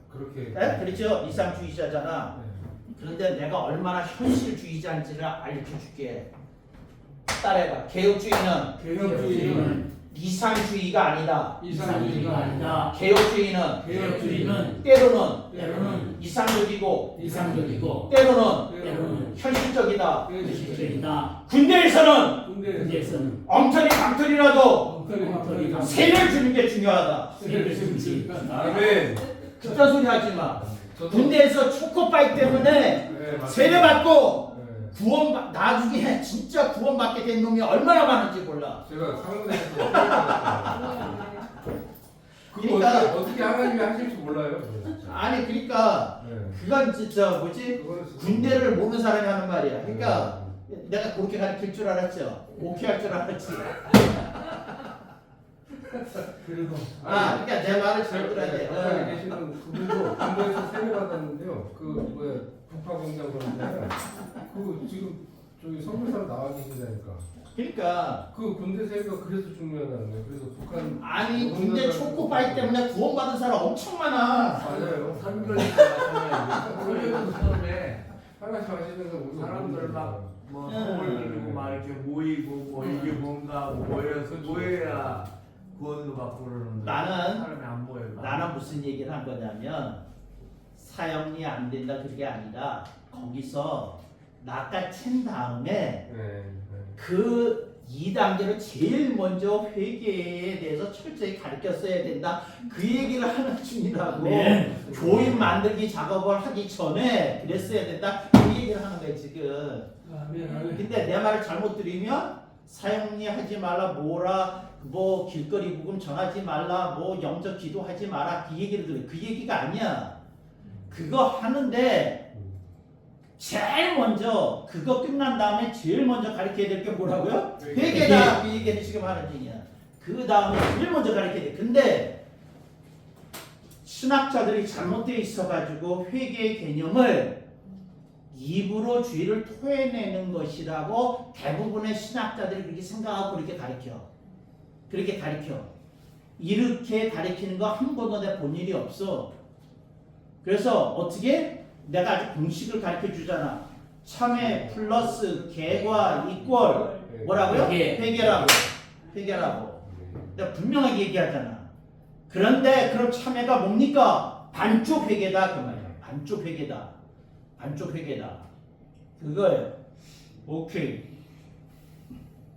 그렇게. 그렇죠? 이상주의자잖아. 네. 그런데 내가 얼마나 현실주의자인지를 알려줄게. 따라해봐. 개혁주의는 개혁주의는 이상주의가 아니다. 이상주의가 아니다. 개혁주의는 개혁주의는 때로는 때로는 이상적이고 이상적이고 때로는 때로는 현실적이다. 현실적이다. 군대에서는 근데 군대에서는 엉터리 강터리라도 엉터리 세를 주는 게 중요하다. 세례를 주지. 아멘. 그딴 소리 하지 마. 저도- 군대에서 초코파이 때문에 네, 맞습니다. 세례 받고 네. 나중에 진짜 구원받게 된 놈이 얼마나 많은지 몰라. 제가 상원에서 세례 받았어요. 그거 그러니까- 어떻게 하나님이 하실지 몰라요. 진짜. 아니 그러니까 네. 그건 진짜 뭐지? 그거는 진짜- 군대를 모르는 사람이 하는 말이야. 그러니까 내가 그렇게 가르칠 줄 알았죠. 오케이 할 줄 알았지. 그래도 그러니까 내 말을 잘 들어야 돼. 북한에 계시는 그분도 군대에서 세례 받았는데요. 그 뭐야 북파 공장 그런데 그 지금 저기 선교사로 나와 계신다니까. 그러니까 그 군대 세례가 그래서 중요하다는 거예요. 그래서 북한 아니 군대 초코파이 때문에 구원받은 사람 엄청 많아. 맞아요. 선교니까 마찬가지예요. 처음에 하나씩 하시는 거 우리가 사람들 모르니까. 뭐 소을 들고 막 이렇게 모이고 뭐 이게 뭔가 모여서 모여야 구원도 받고 그러는데 나는- 사람이 안 모여요. 나는 무슨 얘기를 한 거냐면 사형리 안 된다 그게 아니라 거기서 낚아챈 다음에 네. 그 2단계로 제일 먼저 회계에 대해서 철저히 가르쳤어야 된다. 그 얘기를 하는 중이라고. 네. 교인 만들기 작업을 하기 전에 그랬어야 된다. 그 얘기를 하는 거야 지금. 아멘 아멘. 근데 내 말을 잘못 들으면 사형리 하지 말라 뭐라 뭐 길거리 복음 전하지 말라 뭐 영적 기도하지 마라 그 얘기를 들어. 그 얘기가 아니야. 그거 하는데 제일 먼저 그거 끝난 다음에 제일 먼저 가르쳐야 될 게 뭐라고요? 회개다. 그 얘기를 지금 하는 중이야. 그 다음에 제일 먼저 가르쳐야 돼. 근데 신학자들이 잘못되어 있어가지고 회개의 개념을 입으로 죄를 토해내는 것이라고 대부분의 신학자들이 그렇게 생각하고 그렇게 가르쳐. 그렇게 가르쳐. 이렇게 가르치는 거 한 번도 내가 본 일이 없어. 그래서 어떻게? 내가 아주 공식을 가르쳐 주잖아. 참회 플러스 개과 이꼴 뭐라고요? 회개라고. 회개라고. 내가 분명하게 얘기하잖아. 그런데 그럼 참회가 뭡니까? 반쪽 회개다 그 말이야. 반쪽 회개다. 반쪽 회개다. 그거예요. 오케이.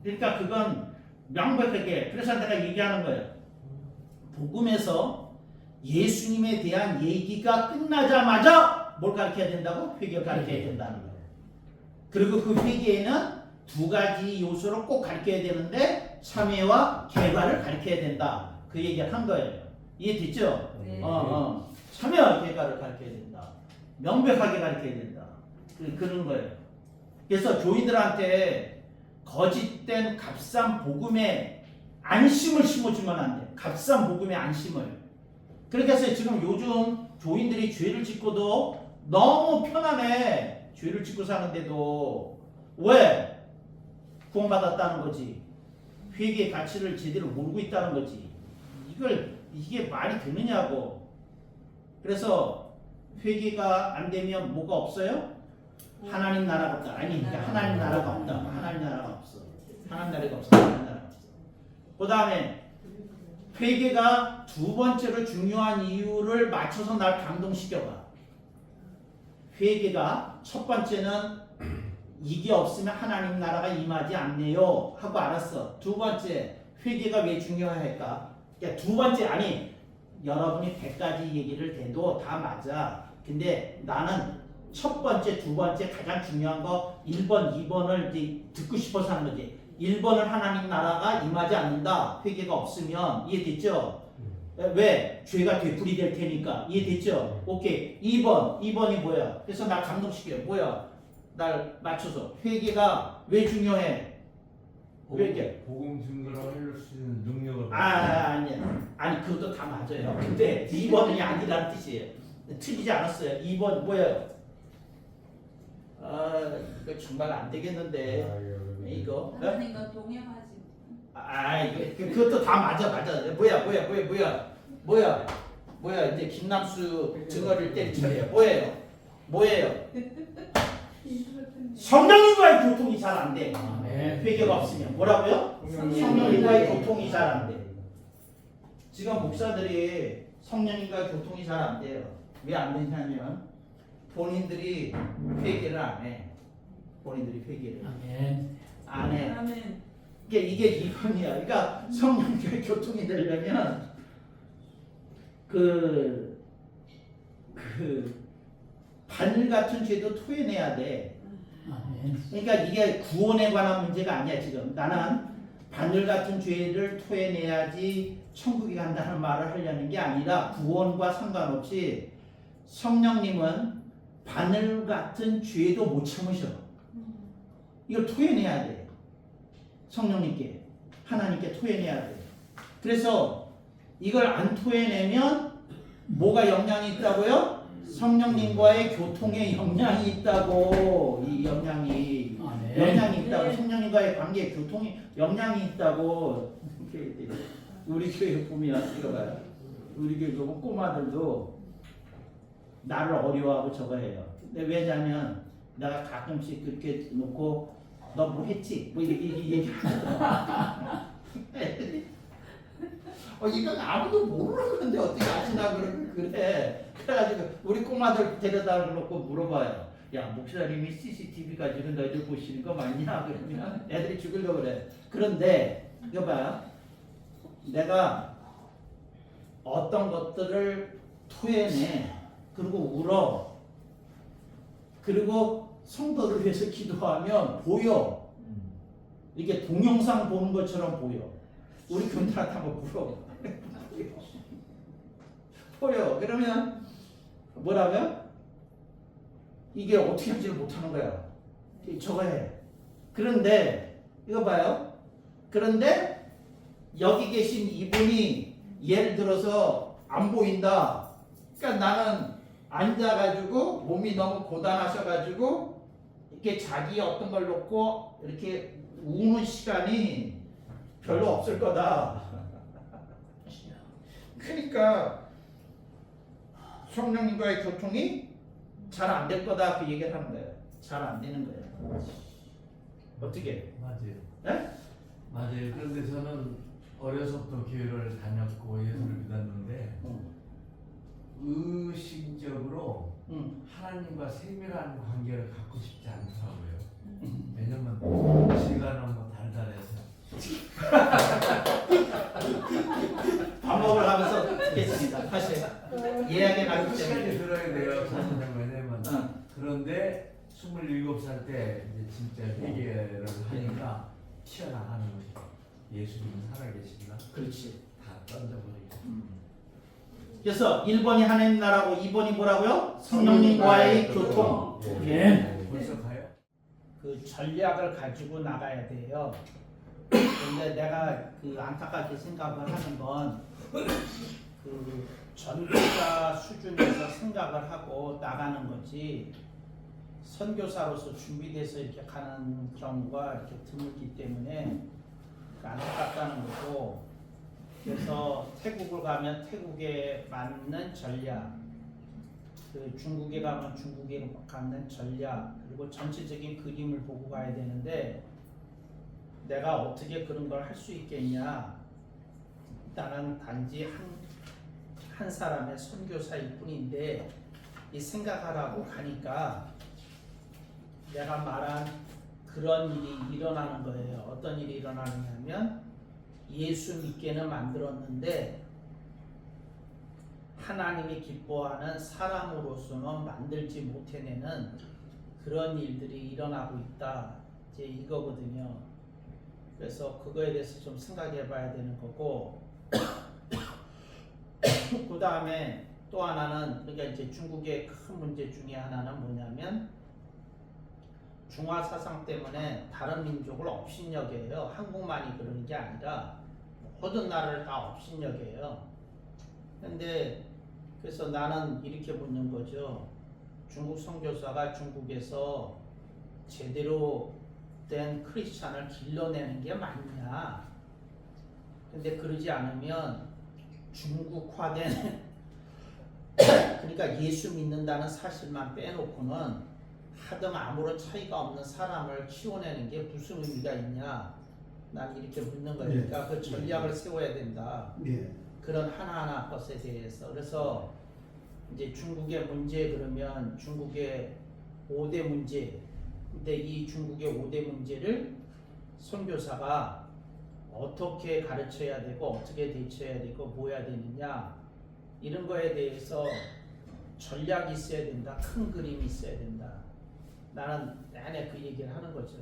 그러니까 그건 명백하게. 그래서 내가 얘기하는 거예요. 복음에서 예수님에 대한 얘기가 끝나자마자 뭘 가르쳐야 된다고? 회개를 가르쳐야 된다는 거예요. 그리고 그 회개에는 두 가지 요소를 꼭 가르쳐야 되는데 참회와 개과를 가르쳐야 된다. 그 얘기를 한 거예요. 이해됐죠? 네. 참회와 개과를 가르쳐야 된다. 명백하게 가르쳐야 된다. 그런 거예요. 그래서 교인들한테 거짓된 값싼 복음에 안심을 심어주면 안 돼. 값싼 복음의 안심을. 그렇게 해서 지금 요즘 교인들이 죄를 짓고도 너무 편안해. 죄를 짓고 사는데도 왜? 구원받았다는 거지. 회개의 가치를 제대로 모르고 있다는 거지. 이게 말이 되느냐고. 그래서 회개가 안 되면 뭐가 없어요? 하나님 나라가 없다. 아니, 하나님 나라가 없다. 하나님 나라가 없어. 하나님 나라가 없어. 하나님 나라가 없어. 그 다음에 회개가 두 번째로 중요한 이유를 맞춰서 날 감동시켜봐. 회개가 첫 번째는 이게 없으면 하나님 나라가 임하지 않네요 하고 알았어. 두 번째 회개가 왜 중요할까? 그러니까 두 번째 아니 여러분이 100가지 얘기를 해도 다 맞아. 근데 나는 첫 번째, 두 번째 가장 중요한 거 1번, 2번을 이제 듣고 싶어서 하는 거지. 1번은 하나님 나라가 임하지 않는다. 회개가 없으면 이해됐죠? 왜? 죄가 되풀이 될 테니까 이해됐죠? 오케이. 2번이 뭐야? 그래서 나 감동시켜요. 뭐야? 날 맞춰서 회개가 왜 중요해? 회개. 복음 증거를 할 수 있는 능력을 아니 그것도 다 맞아요. 근데 2번이 아니라는 뜻이에요. 틀리지 않았어요. 2번 뭐예요? 이거 정말 안 되겠는데 이거 하나님과 동행하지. 이거 그것도 다 맞아. 뭐야 이제 김남수 증거를 때릴 차례야. 뭐예요? 성령님과의 교통이 잘 안 돼. 회개가 없으면 뭐라고요? 성령님과의 교통이 잘 안 돼. 지금 목사들이 성령님과의 교통이 잘 안 돼요. 왜 안 되냐면 본인들이 회개를 안 해. 본인들이 회개를 아멘. 안 해. 아멘. 이게 2번이야. 그러니까 성령과의 교통이 되려면 그 바늘 같은 죄도 토해내야 돼. 아멘. 그러니까 이게 구원에 관한 문제가 아니야 지금. 나는 바늘 같은 죄를 토해내야지 천국에 간다는 말을 하려는 게 아니라 구원과 상관없이 성령님은 바늘 같은 죄도 못 참으셔. 이걸 토해내야 돼. 성령님께 하나님께 토해내야 돼. 그래서 이걸 안 토해내면 뭐가 영향이 있다고요? 성령님과의 교통에 영향이 있다고. 이 영향이 있다고. 성령님과의 관계에 교통에 영향이 있다고. 우리 교회 보면 이거 봐요. 우리 교회 보면 꼬마들도 나를 어려워하고 저거 해요. 근데 왜냐면 내가 가끔씩 그렇게 놓고 너 뭐 했지? 뭐 이렇게 얘기하거든. 이건 아무도 모르는데 어떻게 아시나 그래. 그래가지고 우리 꼬마들 데려다 놓고 물어봐요. 야 목사님이 CCTV 가지고 너희들 보시는 거 맞냐? 그러면 애들이 죽으려고 그래. 그런데 이거 봐요. 내가 어떤 것들을 토해내. 그리고 울어. 그리고 성도를 위해서 기도하면 보여. 이게 동영상 보는 것처럼 보여. 우리 교인들한테 한번 물어. 보여. 그러면 뭐라고요? 이게 어떻게 하지를 못하는 거야. 저거 해. 그런데 이거 봐요. 그런데 여기 계신 이분이 예를 들어서 안 보인다. 그러니까 나는 앉아가지고 몸이 너무 고단하셔가지고 이렇게 자기 어떤 걸 놓고 이렇게 우는 시간이 별로 없을 거다. 그러니까 성령님과의 교통이 잘 안 될 거다 그 얘기를 하는 거예요. 잘 안 되는 거예요. 어떻게? 맞아요. 네? 맞아요. 그런데 저는 어려서부터 교회를 다녔고 예수를 믿었는데 의식적으로 하나님과 세밀한 관계를 갖고 싶지 않더라고요. 왜냐면 지가 너무 달달해서. 반복을 하면서 듣겠습니다. 다시 이야기 나누기 끝까지 때문에. 들어야 돼요. 사실은 왜냐면 그런데 27살 때 이제 진짜 회개를 하니까 튀어나가는 거죠. 예수님은 살아계신다. 그렇지. 다 던져버리고. 그래서 1번이 하나님 나라고 2번이 뭐라고요? 성령님과의 교통. 벌써 가요? 그 전략을 가지고 나가야 돼요. 근데 내가 그 안타깝게 생각을 하는 건 그 전도자 수준에서 생각을 하고 나가는 거지 선교사로서 준비돼서 이렇게 가는 경우가 이렇게 드물기 때문에 안타깝다는 거고, 그래서 태국을 가면 태국에 맞는 전략, 그 중국에 가면 중국에 맞는 전략, 그리고 전체적인 그림을 보고 가야 되는데 내가 어떻게 그런 걸 할 수 있겠냐? 나는 단지 한 사람의 선교사일 뿐인데 이 생각하라고 가니까 내가 말한 그런 일이 일어나는 거예요. 어떤 일이 일어나느냐면 예수 믿게는 만들었는데 하나님이 기뻐하는 사람으로서는 만들지 못해내는 그런 일들이 일어나고 있다. 이제 이거거든요. 그래서 그거에 대해서 좀 생각해 봐야 되는 거고 그 다음에 또 하나는 그러니까 이제 중국의 큰 문제 중에 하나는 뭐냐면 중화 사상 때문에 다른 민족을 업신여겨요. 한국만이 그러는 게 아니라 모든 나라를 다 업신여겨요. 근데 그래서 나는 이렇게 묻는 거죠. 중국 선교사가 중국에서 제대로 된 크리스찬을 길러내는 게 맞냐? 근데 그러지 않으면 중국화된 그러니까 예수 믿는다는 사실만 빼놓고는 하등 아무런 차이가 없는 사람을 키워내는 게 무슨 의미가 있냐? 난 이렇게 묻는 거니까 그 전략을 세워야 된다. 그런 하나하나 것에 대해서. 그래서 이제 중국의 문제 그러면 중국의 5대 문제. 근데 이 중국의 5대 문제를 선교사가 어떻게 가르쳐야 되고 어떻게 대처해야 되고 뭐 해야 되느냐 이런 거에 대해서 전략이 있어야 된다. 큰 그림이 있어야 된다. 나는 내내 그 얘기를 하는 거죠.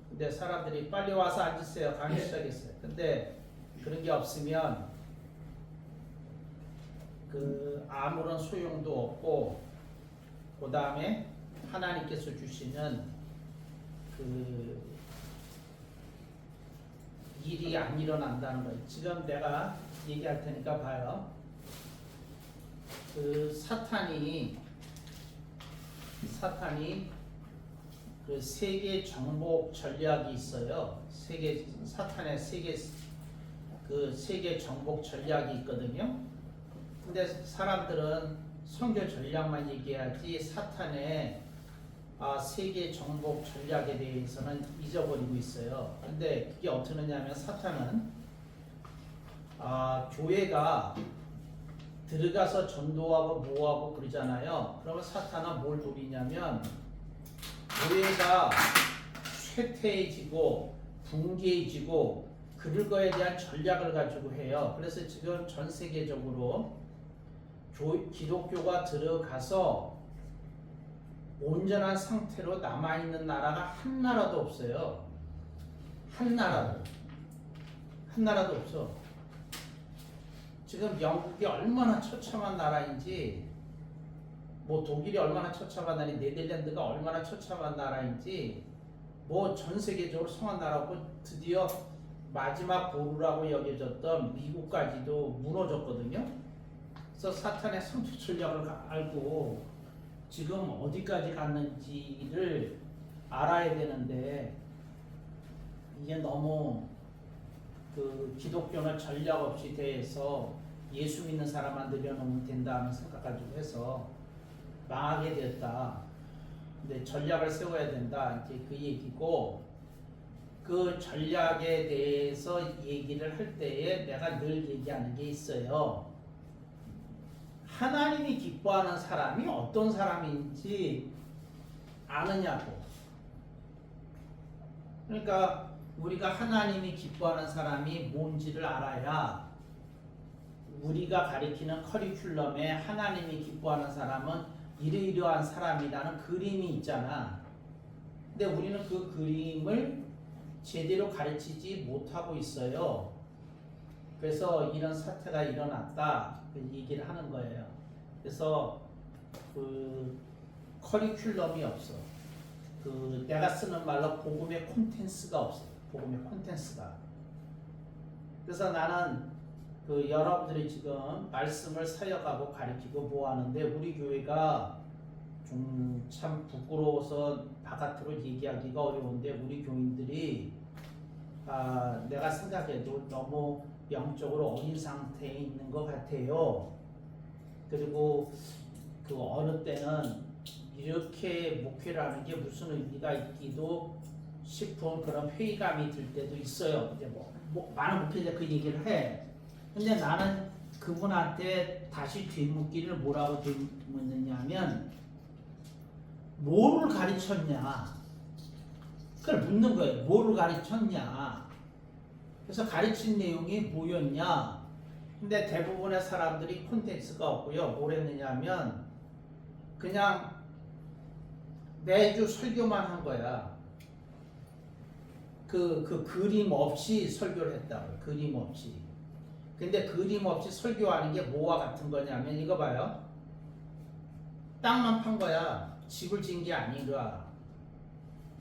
근데 사람들이 빨리 와서 앉으세요. 강의 시작했어요. 근데 그런 게 없으면 그 아무런 소용도 없고 그 다음에 하나님께서 주시는 그 일이 안 일어난다는 거예요. 지금 내가 얘기할 테니까 봐요. 그 사탄이 그 세계 정복 전략이 있어요. 사탄의 세계 정복 전략이 있거든요. 근데 사람들은 선교 전략만 얘기하지 사탄의 세계 정복 전략에 대해서는 잊어버리고 있어요. 근데 그게 어떻게 하냐면 사탄은 교회가 들어가서 전도하고 뭐하고 그러잖아요. 그러면 사탄은 뭘 노리냐면 교회가 쇠퇴해지고 붕괴해지고 그럴 거에 대한 전략을 가지고 해요. 그래서 지금 전 세계적으로 기독교가 들어가서 온전한 상태로 남아있는 나라가 한 나라도 없어요. 한 나라도 없어. 지금 영국이 얼마나 처참한 나라인지, 뭐 독일이 얼마나 처참한 나라인지, 네덜란드가 얼마나 처참한 나라인지, 뭐 전 세계적으로 성한 나라고 드디어 마지막 보루라고 여겨졌던 미국까지도 무너졌거든요. 그래서 사탄의 선투 전략을 알고 지금 어디까지 갔는지를 알아야 되는데 이게 너무 그 기독교는 전략 없이 대해서 예수 믿는 사람만 늘려놓으면 된다는 생각 가지고 해서 망하게 됐다. 근데 전략을 세워야 된다. 이제 그 얘기고 그 전략에 대해서 얘기를 할 때에 내가 늘 얘기하는 게 있어요. 하나님이 기뻐하는 사람이 어떤 사람인지 아느냐고. 그러니까 우리가 하나님이 기뻐하는 사람이 뭔지를 알아야 우리가 가리키는 커리큘럼에 하나님이 기뻐하는 사람은 이러이러한 사람이라는 그림이 있잖아. 근데 우리는 그 그림을 제대로 가르치지 못하고 있어요. 그래서 이런 사태가 일어났다 그 얘기를 하는 거예요. 그래서 그 커리큘럼이 없어. 그 내가 쓰는 말로 복음의 콘텐츠가 없어. 복음의 콘텐츠가. 그래서 나는 그 여러분들이 지금 말씀을 사역하고 가르치고 뭐 하는데 우리 교회가 좀 참 부끄러워서 바깥으로 얘기하기가 어려운데 우리 교인들이 내가 생각해도 너무 영적으로 어린 상태에 있는 것 같아요. 그리고 그 어느 때는 이렇게 목회를 하는 게 무슨 의미가 있기도 싶은 그런 회의감이 들 때도 있어요. 근데 뭐 많은 목회자 그 얘기를 해. 근데 나는 그분한테 다시 되묻기를 뭐라고 되묻느냐면 뭐를 가르쳤냐 그걸 묻는 거예요. 뭐를 가르쳤냐. 그래서 가르친 내용이 뭐였냐? 근데 대부분의 사람들이 콘텐츠가 없고요. 뭘 했느냐면 그냥 매주 설교만 한 거야. 그 그림 없이 설교를 했다고. 그림 없이. 근데 그림 없이 설교하는 게 뭐와 같은 거냐면 이거 봐요. 땅만 판 거야. 집을 지은 게 아니라.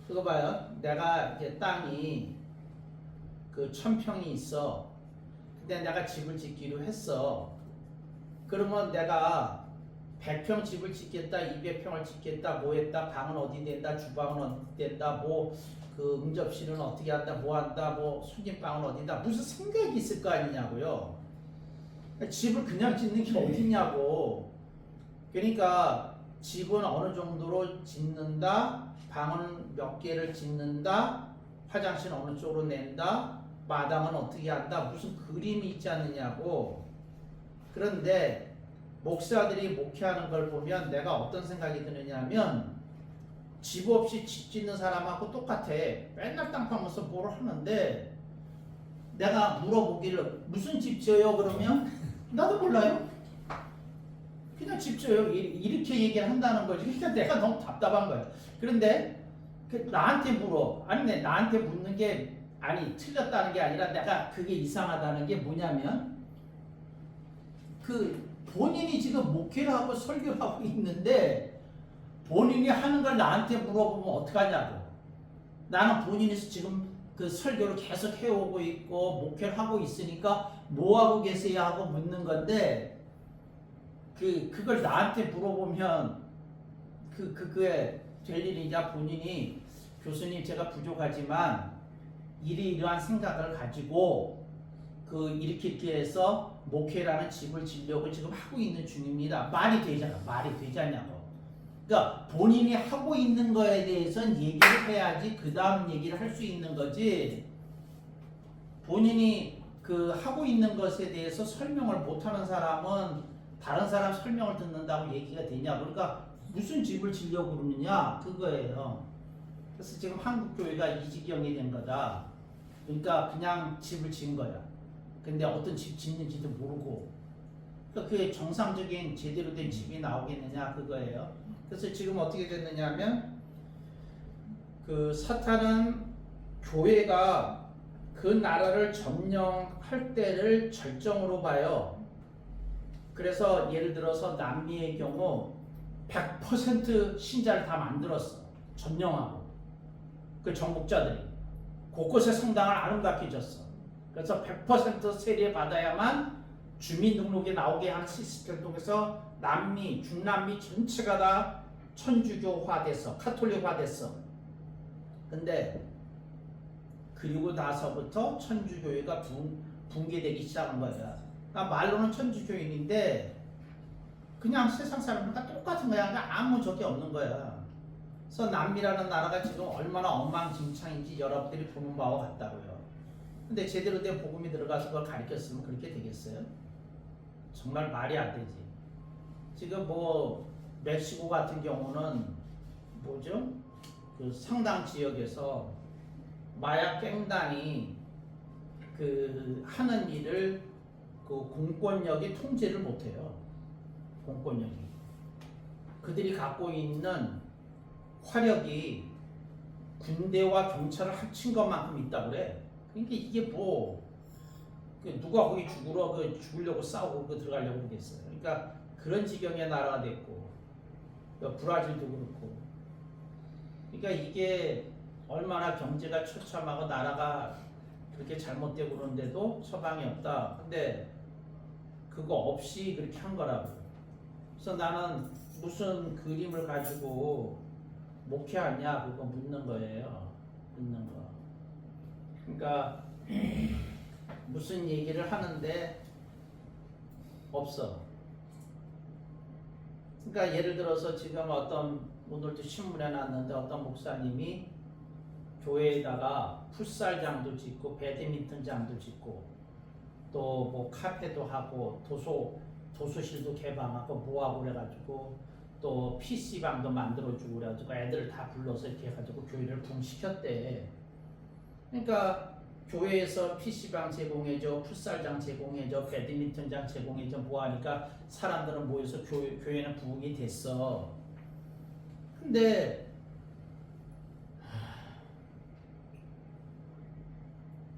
그거 봐요. 내가 이제 땅이 그 1000평이 있어. 근데 내가 집을 짓기로 했어. 그러면 내가 100평 집을 짓겠다, 200평을 짓겠다, 뭐 했다, 방은 어디 된다, 주방은 어디 된다, 뭐 그 응접실은 어떻게 한다, 뭐 한다, 뭐 손님방은 어디다, 무슨 생각이 있을 거 아니냐고요. 집을 그냥 짓는 게 어딨냐고. 그러니까 집은 어느 정도로 짓는다, 방은 몇 개를 짓는다, 화장실은 어느 쪽으로 낸다, 마당은 어떻게 한다, 무슨 그림이 있지 않느냐고. 그런데 목사들이 목회하는 걸 보면 내가 어떤 생각이 드느냐면 집 없이 집 짓는 사람하고 똑같아. 맨날 땅 파면서 뭘 하는데 내가 물어보기를 무슨 집 지어요? 그러면 나도 몰라요. 그냥 집 지어요. 이렇게 얘기를 한다는 거지. 그러니까 내가 너무 답답한 거야. 그런데 나한테 물어. 아니 나한테 묻는 게 아니 틀렸다는 게 아니라 내가 그게 이상하다는 게 뭐냐면 그 본인이 지금 목회를 하고 설교를 하고 있는데 본인이 하는 걸 나한테 물어보면 어떡하냐고. 나는 본인이 지금 그 설교를 계속 해오고 있고 목회를 하고 있으니까 뭐 하고 계세요 하고 묻는 건데 그걸 나한테 물어보면 그게 될 일이냐. 본인이 교수님 제가 부족하지만 이러한 생각을 가지고 이렇게 해서 목회라는 집을 지려고 지금 하고 있는 중입니다. 말이 되잖아. 말이 되지 않냐고. 그러니까 본인이 하고 있는 거에 대해서는 얘기를 해야지 그 다음 얘기를 할 수 있는 거지. 본인이 하고 있는 것에 대해서 설명을 못하는 사람은 다른 사람 설명을 듣는다고 얘기가 되냐. 그러니까 무슨 집을 지려고 그러느냐 그거예요. 그래서 지금 한국 교회가 이 지경이 된 거다. 그러니까 그냥 집을 지은 거야. 근데 어떤 집 짓는지도 모르고. 그러니까 그게 정상적인 제대로 된 집이 나오겠느냐 그거예요. 그래서 지금 어떻게 됐느냐면 사탄은 교회가 그 나라를 점령할 때를 절정으로 봐요. 그래서 예를 들어서 남미의 경우 100% 신자를 다 만들었어. 점령하고. 그 정복자들이. 곳곳에 성당을 아름답게 졌어. 그래서 100% 세례 받아야만 주민등록에 나오게 하는 시스템을 통해서 남미, 중남미 전체가 다 천주교화됐어. 카톨릭화됐어. 근데 그리고 나서부터 천주교회가 붕괴되기 시작한 거야. 그러니까 말로는 천주교인인데 그냥 세상 사람들과 똑같은 거야. 그러니까 아무 적이 없는 거야. 그래서 남미라는 나라가 지금 얼마나 엉망진창인지 여러분들이 보는 바와 같다고요. 근데 제대로 된 복음이 들어가서 그걸 가르쳤으면 그렇게 되겠어요? 정말 말이 안 되지. 지금 멕시코 같은 경우는 뭐죠? 그 상당 지역에서 마약 갱단이 하는 일을 공권력이 통제를 못해요. 공권력이. 그들이 갖고 있는 화력이 군대와 경찰을 합친 것만큼 있다고 그래. 그러니까 이게 누가 거기 죽으려고 싸우고 들어가려고 그러겠어요. 그러니까 그런 지경의 나라가 됐고, 브라질도 그렇고. 그러니까 이게 얼마나 경제가 처참하고 나라가 그렇게 잘못되고 그러는데도 처방이 없다. 근데 그거 없이 그렇게 한 거라고. 그래서 나는 무슨 그림을 가지고 목회하냐 그거 묻는 거예요. 묻는 거. 그러니까 무슨 얘기를 하는데 없어. 그러니까 예를 들어서 지금 오늘도 신문에 났는데 어떤 목사님이 교회에다가 풋살장도 짓고 배드민턴장도 짓고 또 카페도 하고 도서실도 개방하고 뭐하고 그래가지고 또 PC방도 만들어주고 그래가지고 애들 다 불러서 이렇게 해가지고 교회를 붕시켰대. 그러니까 교회에서 PC방 제공해줘, 풋살장 제공해줘, 배드민턴장 제공해줘 뭐 하니까 사람들은 모여서 교회는 부흥이 됐어. 근데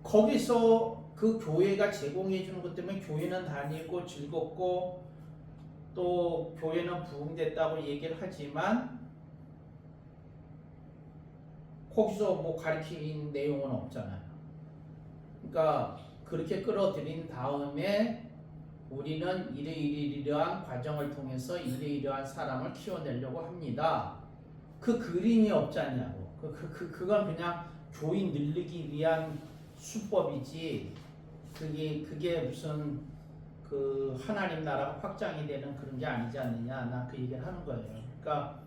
거기서 그 교회가 제공해 주는 것 때문에 교회는 다니고 즐겁고 또 교회는 부흥됐다고 얘기를 하지만 거기서 뭐 가르친 내용은 없잖아요. 그러니까 그렇게 끌어들인 다음에 우리는 이러이러한 과정을 통해서 이러이러한 사람을 키워내려고 합니다. 그 그림이 없지 않냐고. 그건 그냥 교인 늘리기 위한 수법이지. 그게 무슨 그 하나님 나라가 확장이 되는 그런 게 아니지 않느냐. 난 그 얘기를 하는 거예요. 그러니까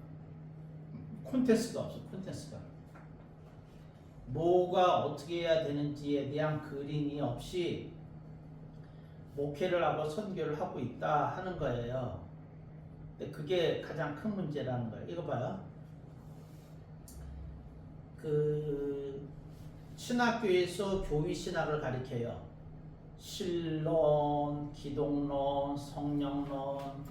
콘텐츠가 없어. 콘텐츠가. 뭐가 어떻게 해야 되는지에 대한 그림이 없이 목회를 하고 선교를 하고 있다 하는 거예요. 근데 그게 가장 큰 문제라는 거예요. 이거 봐요. 그 신학교에서 교위 신학을 가르쳐요. 신론, 기독론, 성령론,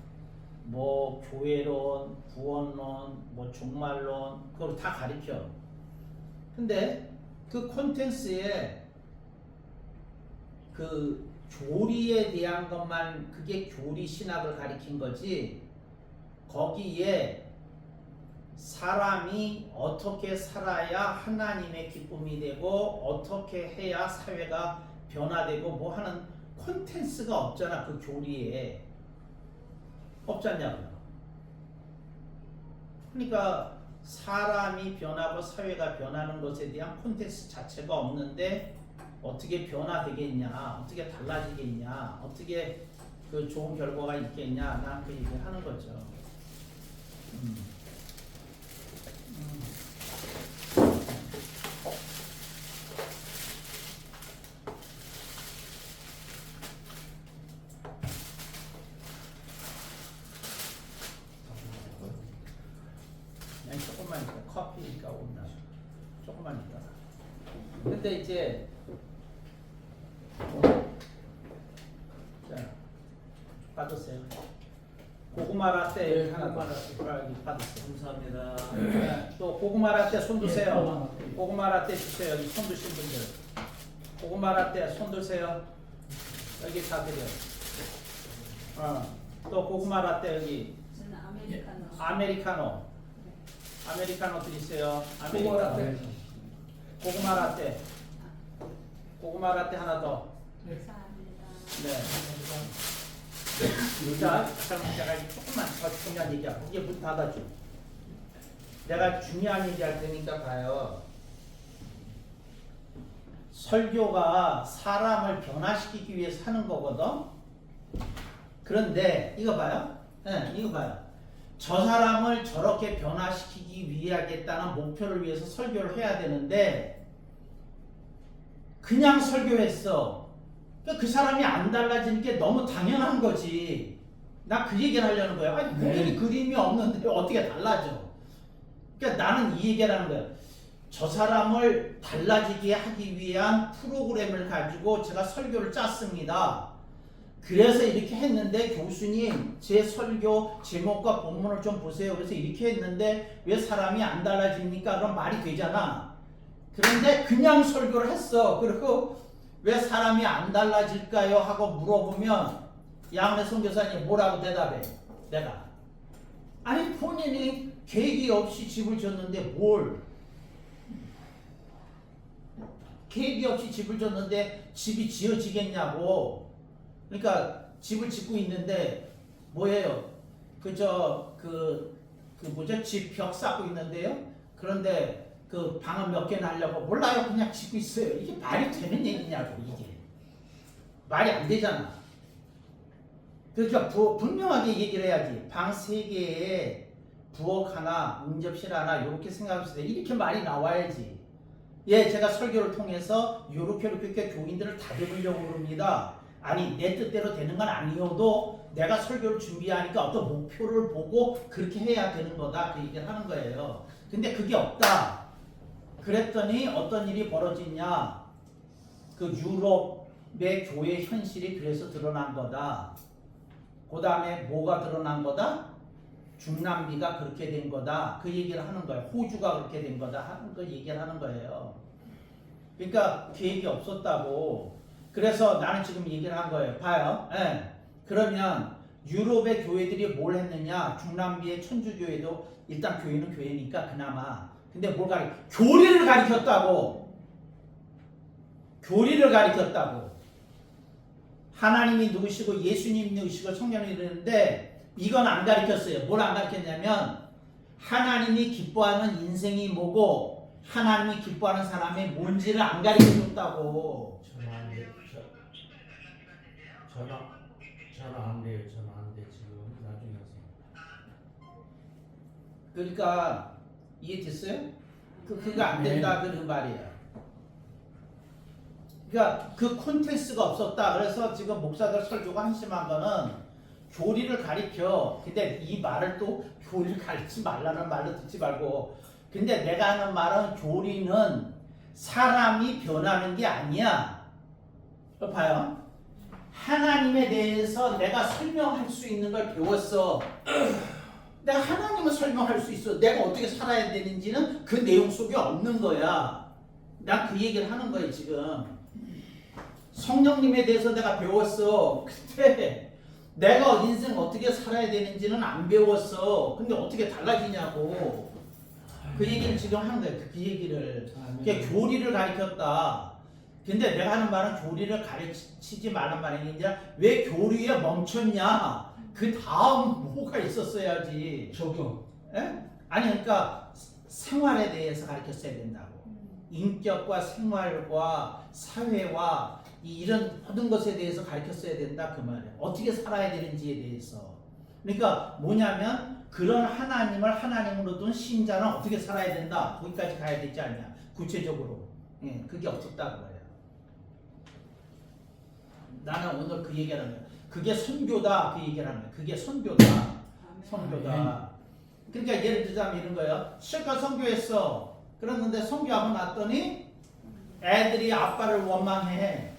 뭐 교회론, 구원론, 뭐 종말론 그걸 다 가르쳐. 근데 그 콘텐츠에 그 교리에 대한 것만 그게 교리 신학을 가리킨 거지 거기에 사람이 어떻게 살아야 하나님의 기쁨이 되고 어떻게 해야 사회가 변화되고 뭐 하는 콘텐츠가 없잖아. 그 교리에 없잖냐고요. 그러니까 사람이 변하고 사회가 변하는 것에 대한 콘텐츠 자체가 없는데 어떻게 변화되겠냐, 어떻게 달라지겠냐, 어떻게 그 좋은 결과가 있겠냐, 난 그 얘기를 하는 거죠. 조금만 있다. 커피가 온다. 조금만 있다. 근데 이제 자 받으세요. 고구마 라떼 하나 받으세요. 감사합니다. 네, 또 고구마 라떼 손 드세요. 고구마 라떼 주세요. 여기 손 드신 분들. 고구마 라떼 손 드세요. 여기 다 드려. 또 고구마 라떼 여기. 저는 아메리카노. 아메리카노. 아메리카노 드리세요. 고구마 라떼. 고구마 라떼. 고구마 라떼 하나 더. 감사합니다. 네. 자, 잠깐만 제가 조금만 더 중요한 얘기하고 이게 문 닫아줘. 내가 중요한 얘기할 테니까 봐요. 설교가 사람을 변화시키기 위해서 하는 거거든. 그런데 이거 봐요. 네, 이거 봐요. 저 사람을 저렇게 변화시키기 위하겠다는 목표를 위해서 설교를 해야 되는데 그냥 설교했어. 그 사람이 안 달라지는 게 너무 당연한 거지. 나 그 얘기를 하려는 거야. 아니 분명히 그림이 없는데 어떻게 달라져. 그러니까 나는 이 얘기를 하는 거야. 저 사람을 달라지게 하기 위한 프로그램을 가지고 제가 설교를 짰습니다. 그래서 이렇게 했는데 교수님 제 설교 제목과 본문을 좀 보세요. 그래서 이렇게 했는데 왜 사람이 안 달라집니까? 그럼 말이 되잖아. 그런데 그냥 설교를 했어. 그리고 왜 사람이 안 달라질까요? 하고 물어보면 양은혜 선교사님 뭐라고 대답해? 내가 아니 본인이 계획이 없이 집을 졌는데 뭘 계획이 없이 집을 졌는데 집이 지어지겠냐고. 그러니까 집을 짓고 있는데 뭐예요? 뭐죠? 집 벽 쌓고 있는데요. 그런데 그 방은 몇 개나 하려고 몰라요. 그냥 짓고 있어요. 이게 말이 되는 얘기냐고. 이게 말이 안 되잖아. 그러니까 분명하게 얘기를 해야지. 방 3개에 부엌 하나, 응접실 하나 이렇게 생각했을 때 이렇게 말이 나와야지. 예, 제가 설교를 통해서 이렇게 교인들을 다듬으려고 그럽니다. 아니 내 뜻대로 되는 건 아니어도 내가 설교를 준비하니까 어떤 목표를 보고 그렇게 해야 되는 거다. 그 얘기를 하는 거예요. 근데 그게 없다. 그랬더니 어떤 일이 벌어지냐. 그 유럽의 교회 현실이 그래서 드러난 거다. 그 다음에 뭐가 드러난 거다? 중남미가 그렇게 된 거다. 그 얘기를 하는 거예요. 호주가 그렇게 된 거다 하는 거 얘기를 하는 거예요. 그러니까 계획이 없었다고. 그래서 나는 지금 얘기를 한 거예요. 봐요. 예. 그러면 유럽의 교회들이 뭘 했느냐? 중남미의 천주교회도 일단 교회는 교회니까 그나마. 근데 뭘 교리를 가르쳤다고. 교리를 가르쳤다고. 하나님이 누구시고 예수님이 누구시고 성령이 이러는데 이건 안 가르쳤어요. 뭘 안 가르쳤냐면 하나님이 기뻐하는 인생이 뭐고 하나님이 기뻐하는 사람이 뭔지를 안 가르쳐줬다고. 전화 안 돼. 전화 안 돼요. 전화 안 돼. 지금 나중에 하세요. 그러니까 이해됐어요? 그거 안 된다 그 말이에요. 그러니까 그 콘텐츠가 없었다. 그래서 지금 목사들 설교가 한심한 거는 교리를 가르쳐. 근데 이 말을 또 교리를 가르치지 말라는 말로 듣지 말고. 근데 내가 하는 말은 교리는 사람이 변하는 게 아니야. 봐요. 하나님에 대해서 내가 설명할 수 있는 걸 배웠어. 내가 하나님을 설명할 수 있어. 내가 어떻게 살아야 되는지는 그 내용 속에 없는 거야. 난 그 얘기를 하는 거예요 지금. 성령님에 대해서 내가 배웠어. 근데 내가 인생 어떻게 살아야 되는지는 안 배웠어. 근데 어떻게 달라지냐고. 그 얘기를 지금 하는 거예요. 그 얘기를. 그게 교리를 가르쳤다. 근데 내가 하는 말은 교리를 가르치지 말란 말이 아니라 왜 교리에 멈췄냐? 그 다음 뭐가 있었어야지. 적용. 에? 아니 그러니까 생활에 대해서 가르쳤어야 된다고. 인격과 생활과 사회와 이런 모든 것에 대해서 가르쳤어야 된다 그 말이에요. 어떻게 살아야 되는지에 대해서. 그러니까 뭐냐면 그런 하나님을 하나님으로 둔 신자는 어떻게 살아야 된다. 거기까지 가야 되지 않냐. 구체적으로. 예, 그게 없었다고 해요. 나는 오늘 그 얘기를 하는 거야. 그게 선교다 그 얘기를 하는 거야. 그게 선교다. 선교다. 그러니까 예를 들자면 이런 거예요. 실컷 선교했어. 그랬는데 선교하고 났더니 애들이 아빠를 원망해.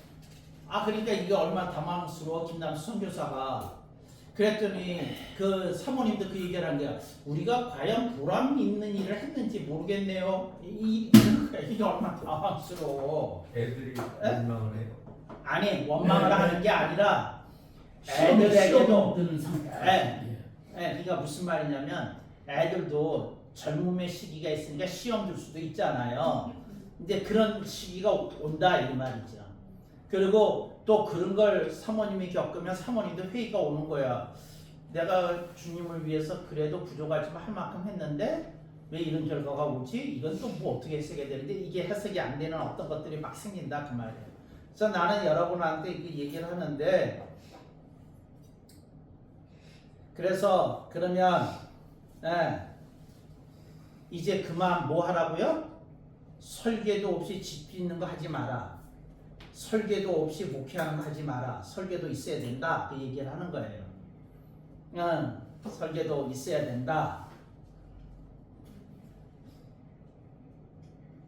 아 그러니까 이게 얼마나 당황스러워 김남수 선교사가. 그랬더니 그 사모님도 그 얘기를 한 거야. 우리가 과연 보람 있는 일을 했는지 모르겠네요. 이게 얼마나 당황스러워. 애들이 원망을 해요. 아니 원망을 하는 게 아니라 시험 애들에게도 드는 상태. 그러니까 무슨 말이냐면 애들도 젊음의 시기가 있으니까 시험 줄 수도 있잖아요. 이제 그런 시기가 온다 이 말이죠. 그리고 또 그런 걸 사모님이 겪으면 사모님도 회의가 오는 거야. 내가 주님을 위해서 그래도 부족하지만 할 만큼 했는데 왜 이런 결과가 오지? 이건 또 뭐 어떻게 해석해야 되는데 이게 해석이 안 되는 어떤 것들이 막 생긴다 그 말이에요. 그래서 나는 여러분한테 이렇게 얘기를 하는데 그래서 그러면 이제 그만 뭐 하라고요? 설계도 없이 집 짓는 거 하지 마라. 설계도 없이 목회하는 거 하지 마라. 설계도 있어야 된다. 그 얘기를 하는 거예요. 설계도 있어야 된다.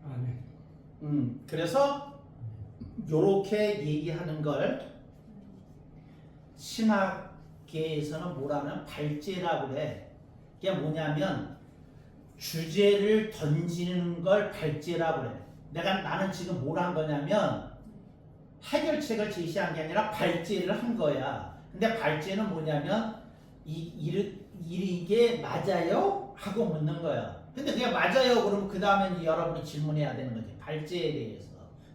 아멘. 그래서 요렇게 얘기하는 걸 신학계에서는 뭐라면 발제라고 그래. 그게 뭐냐면 주제를 던지는 걸 발제라고 그래. 나는 지금 뭘 한 거냐면 해결책을 제시한 게 아니라 발제를 한 거야. 근데 발제는 뭐냐면 이게 맞아요? 하고 묻는 거야. 근데 그게 맞아요 그러면 그 다음에 여러분이 질문해야 되는 거지. 발제에 대해서.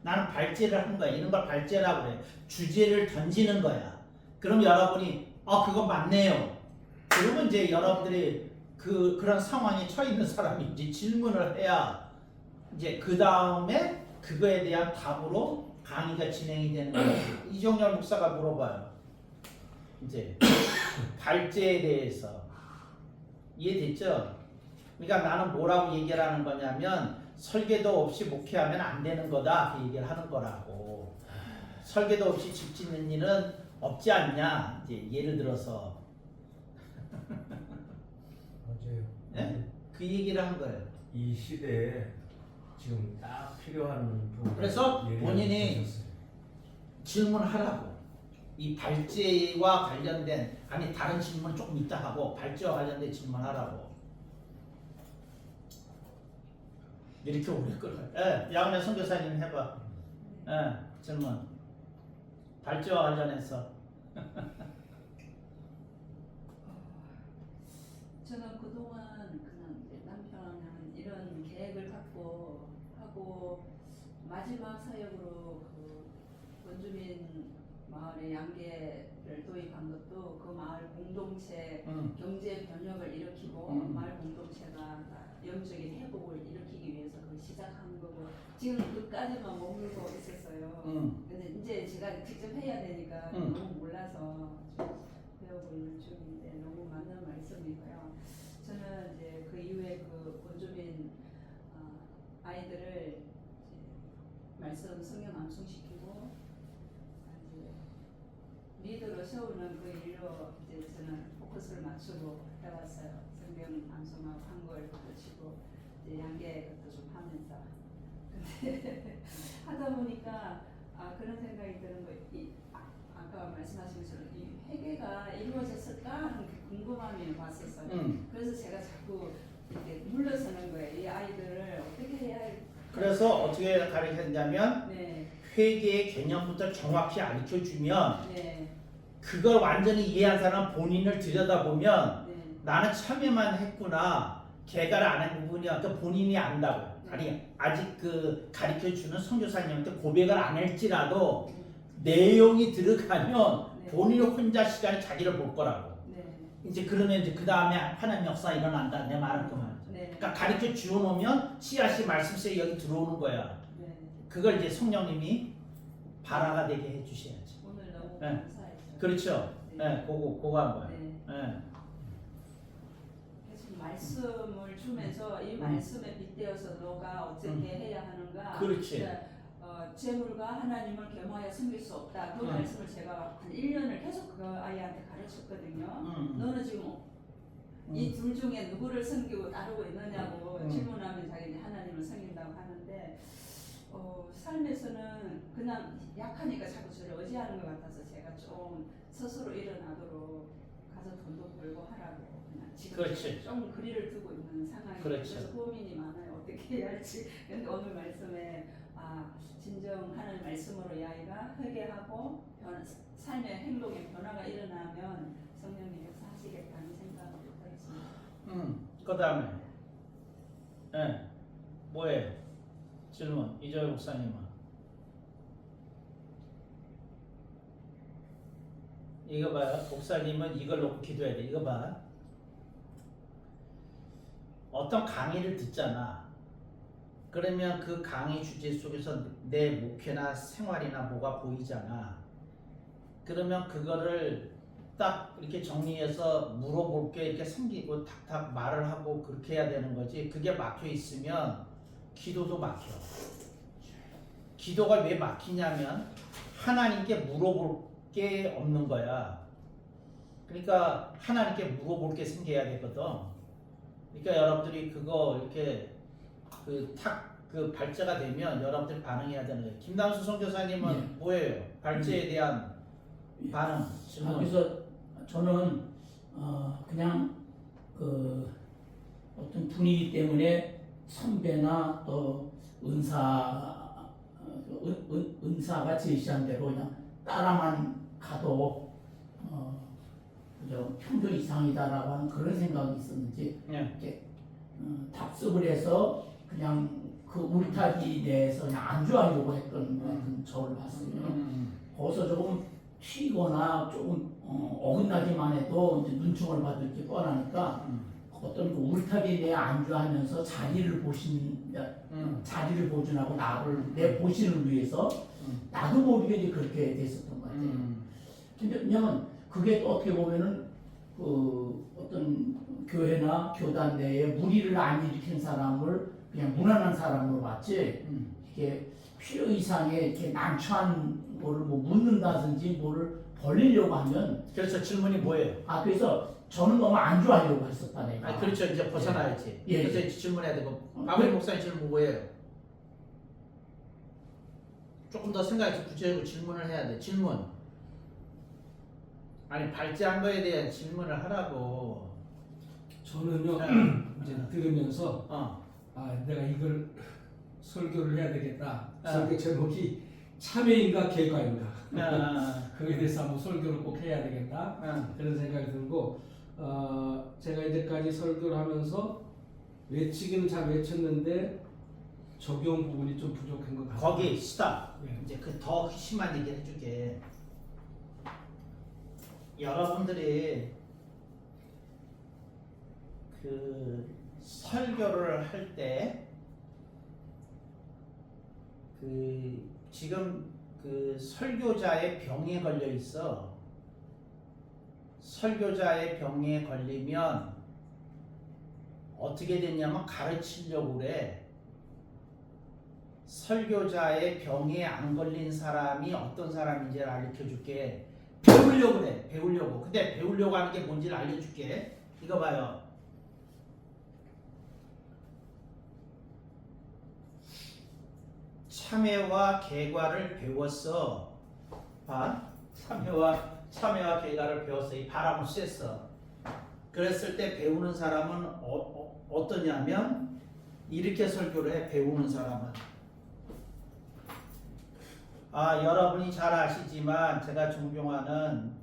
나는 발제를 한 거야. 이런 걸 발제라고 그래. 주제를 던지는 거야. 그럼 여러분이 그거 맞네요. 그러면 이제 여러분들이 그런 상황에 처해 있는 사람이 이제 질문을 해야 이제 그 다음에 그거에 대한 답으로 강의가 진행이 되는 거예요. 이종열 목사가 물어봐요. 이제 발제에 대해서 이해됐죠? 그러니까 나는 뭐라고 얘기를 하는 거냐면 설계도 없이 목회하면 안 되는 거다 그 얘기를 하는 거라고. 설계도 없이 집 짓는 일은 없지 않냐. 이제 예를 들어서 맞아요. 네? 그 얘기를 한 거예요. 이 시대에 지금 딱 필요한 부분. 그래서 본인이 질문하라고. 이 발제와 관련된 아니 다른 질문 조금 이따 하고 발제와 관련된 질문하라고. 이렇게 오래 끌어요. 양은혜 선교사님 해봐. 질문. 발제와 관련해서. 저는 그동안 그냥 이제 남편은 이런 계획을 갖고 하고 마지막 사역으로 그 원주민 마을의 양계를 도입한 것도 그 마을 공동체 경제 변혁을 일으키고 마을 공동체가 영적인 회복을 일으키기 위해서 그 시작한 거고 지금 그까지만 머물고 있었어요. 근데 이제 제가 직접 해야 되니까 너무 몰라서 좀 배우고 있는 중인데 너무 맞는 말씀이고요. 저는 이제 그 이후에 그 원주민 아이들을 이제 말씀 성경 암송시키고 이제 리더로 세우는 그 일로 이제 저는 포커스를 맞추고 해왔어요. 성경 암송하고 한글도 치고 이제 양계 것도 좀 하면서 근데 하다 보니까 그런 생각이 드는 거 아까 말씀하신 것처럼 이 회개가 이루어졌을까 하는 궁금함이 왔었어요. 그래서 제가 자꾸 이렇게 물러서는 거예요. 이 아이들을 어떻게 해야 할지. 그래서 어떻게 가르쳤냐면 네. 회개의 개념부터 정확히 알려주면 네. 그걸 완전히 이해한 사람은 본인을 들여다보면 네. 나는 참여만 했구나. 개가를 안 한 부분이야. 그러니까 본인이 안다고. 아니 아직 그 가르쳐주는 선교사님한테 고백을 안 할지라도 내용이 들어가면 네. 본인 혼자 시간에 자기를 볼 거라고. 네. 이제 그러면 이제 그 다음에 하나님 역사 일어난다. 내 말은 그 말이죠. 네. 그러니까 가르쳐 주어놓으면 씨앗이 말씀속에 여기 들어오는 거야. 네. 그걸 이제 성령님이 발화가 되게 해주셔야지. 오늘 너무 네. 감사했어요. 그렇죠. 네. 그거 한 거야. 네. 네. 계속 말씀을 주면서 이 말씀에 빗대어서 너가 어떻게 해야 하는가. 그렇지. 그러니까, 재물과 하나님을 겸하여 섬길 수 없다. 그 말씀을 제가 한 1년을 계속 그 아이한테 가르쳤거든요. 너는 지금 이 둘 중에 누구를 섬기고 따르고 있느냐고 질문하면 자기는 하나님을 섬긴다고 하는데 삶에서는 그냥 약하니까 자꾸 저를 의지하는 것 같아서 제가 좀 스스로 일어나도록 가서 돈도 벌고 하라고 그냥 지금 그렇지. 좀 거리를 두고 있는 상황이에요. 그렇죠. 그래서 고민이 많아요. 어떻게 해야 할지. 근데 오늘 말씀에 진정 하나님 말씀으로 이 아이가 회개하고 삶의 행동에 변화가 일어나면 성령님 역사하시겠다는 생각을 하겠습니다. 그 다음에 뭐예요? 질문 이조희 목사님은 이거 봐요. 목사님은 이걸 놓고 기도해야 돼. 이거 봐. 어떤 강의를 듣잖아. 그러면 그 강의 주제 속에서 내 목회나 생활이나 뭐가 보이잖아. 그러면 그거를 딱 이렇게 정리해서 물어볼 게 이렇게 생기고 탁탁 말을 하고 그렇게 해야 되는 거지. 그게 막혀 있으면 기도도 막혀. 기도가 왜 막히냐면 하나님께 물어볼 게 없는 거야. 그러니까 하나님께 물어볼 게 생겨야 되거든. 그러니까 여러분들이 그거 이렇게 그 발제가 되면 여러분들이 반응해야 되는 거예요. 김남수 선교사님은 뭐예요? 발제에 대한 반응, 질문. 그래서 저는 그냥 어떤 분위기 때문에 선배나 또 은사가 제시한 대로 그냥 따라만 가도 평균 이상이다라고 하는 그런 생각이 있었는지 이렇게 답습을 해서 그냥 그 울타리 내에서 그냥 안주하려고 했던 같은 저를 봤으면 거기서 조금 튀거나 조금 어긋나기만 해도 이제 눈총을 받을 게 뻔하니까 어떤 그 울타리 내에 안주하면서 자리를 자리를 보존하고 나를 내 보신을 위해서 나도 모르게 이제 그렇게 됐었던 것 같아요. 근데 왜냐면 그게 또 어떻게 보면은 그 어떤 교회나 교단 내에 무리를 안 일으킨 사람을 그냥 무난한 사람으로 봤지 이게 필요 이상의 이렇게 난처한 거를 뭐 묻는다든지 뭐를 벌리려고 하면 그래서 질문이 뭐예요? 그래서 저는 너무 안주하려고 했었다 내가. 그렇죠. 이제 벗어나야지. 예. 그래서 이제 질문해야 되고. 아버지 목사님 질문 뭐예요? 조금 더 생각해서 구체적으로 질문을 해야 돼. 질문. 아니 발제한 거에 대한 질문을 하라고. 저는요 이제 들으면서 내가 이걸 설교를 해야 되겠다. 설교 제목이 참회인가 개과인가. 거기에 대해서 한번 설교를 꼭 해야 되겠다. 그런 생각이 들고 제가 이제까지 설교를 하면서 외치기는 잘 외쳤는데 적용 부분이 좀 부족한 것 같아요. 거기 스탑. 네. 이제 그 더 심한 얘기 해줄게. 여러분들이 그 설교를 할 때 그 지금 그 설교자의 병에 걸려 있어. 설교자의 병에 걸리면 어떻게 되냐면 가르치려고 그래. 설교자의 병에 안 걸린 사람이 어떤 사람인지를 알려줄게. 배우려고 그래. 배우려고. 근데 배우려고 하는 게 뭔지를 알려줄게. 이거 봐요. 참회와 개과를 배웠어. 봐. 참회와 개과를 배웠어. 이 바람을 쐈어. 그랬을 때 배우는 사람은 어떠냐면 이렇게 설교를 해. 배우는 사람은 여러분이 잘 아시지만 제가 존경하는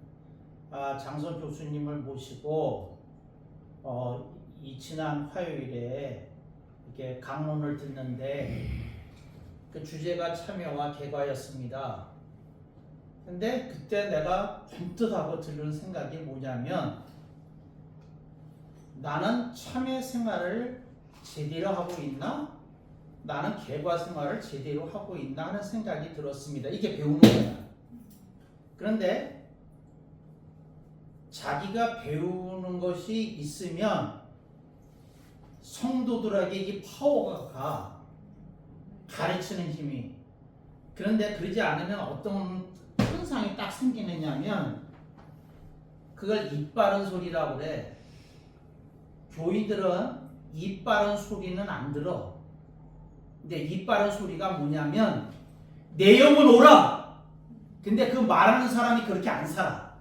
장선 교수님을 모시고 이 지난 화요일에 이렇게 강론을 듣는데 그 주제가 참여와 개과였습니다. 근데 그때 내가 번뜩하고 들은 생각이 뭐냐면 나는 참여 생활을 제대로 하고 있나? 나는 개과 생활을 제대로 하고 있나 하는 생각이 들었습니다. 이게 배우는 거야. 그런데 자기가 배우는 것이 있으면 성도들에게 이게 파워가 가. 가르치는 힘이. 그런데 그러지 않으면 어떤 현상이 딱 생기느냐면 그걸 입 바른 소리라고 그래. 교인들은 입 바른 소리는 안 들어. 근데 입 바른 소리가 뭐냐면 내 영혼 오라. 근데 그 말하는 사람이 그렇게 안 살아.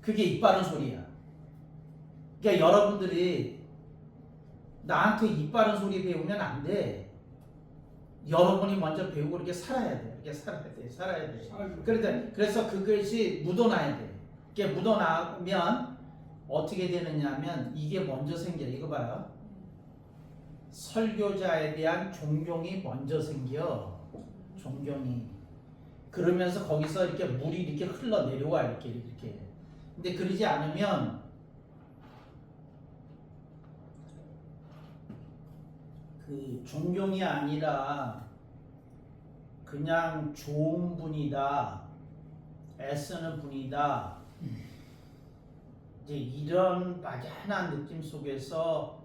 그게 입 바른 소리야. 그러니까 여러분들이 나한테 입 바른 소리 배우면 안 돼. 여러분이 먼저 배우고 이렇게 살아야 돼. 이렇게 살아야 돼. 그래서 그것이 묻어나야 돼. 이게 묻어나면 어떻게 되느냐면 이게 먼저 생겨. 이거 봐요. 설교자에 대한 존경이 먼저 생겨. 존경이. 그러면서 거기서 이렇게 물이 이렇게 흘러 내려와 이렇게. 근데 그러지 않으면 그 존경이 아니라 그냥 좋은 분이다, 애쓰는 분이다. 이제 이런 막연한 느낌 속에서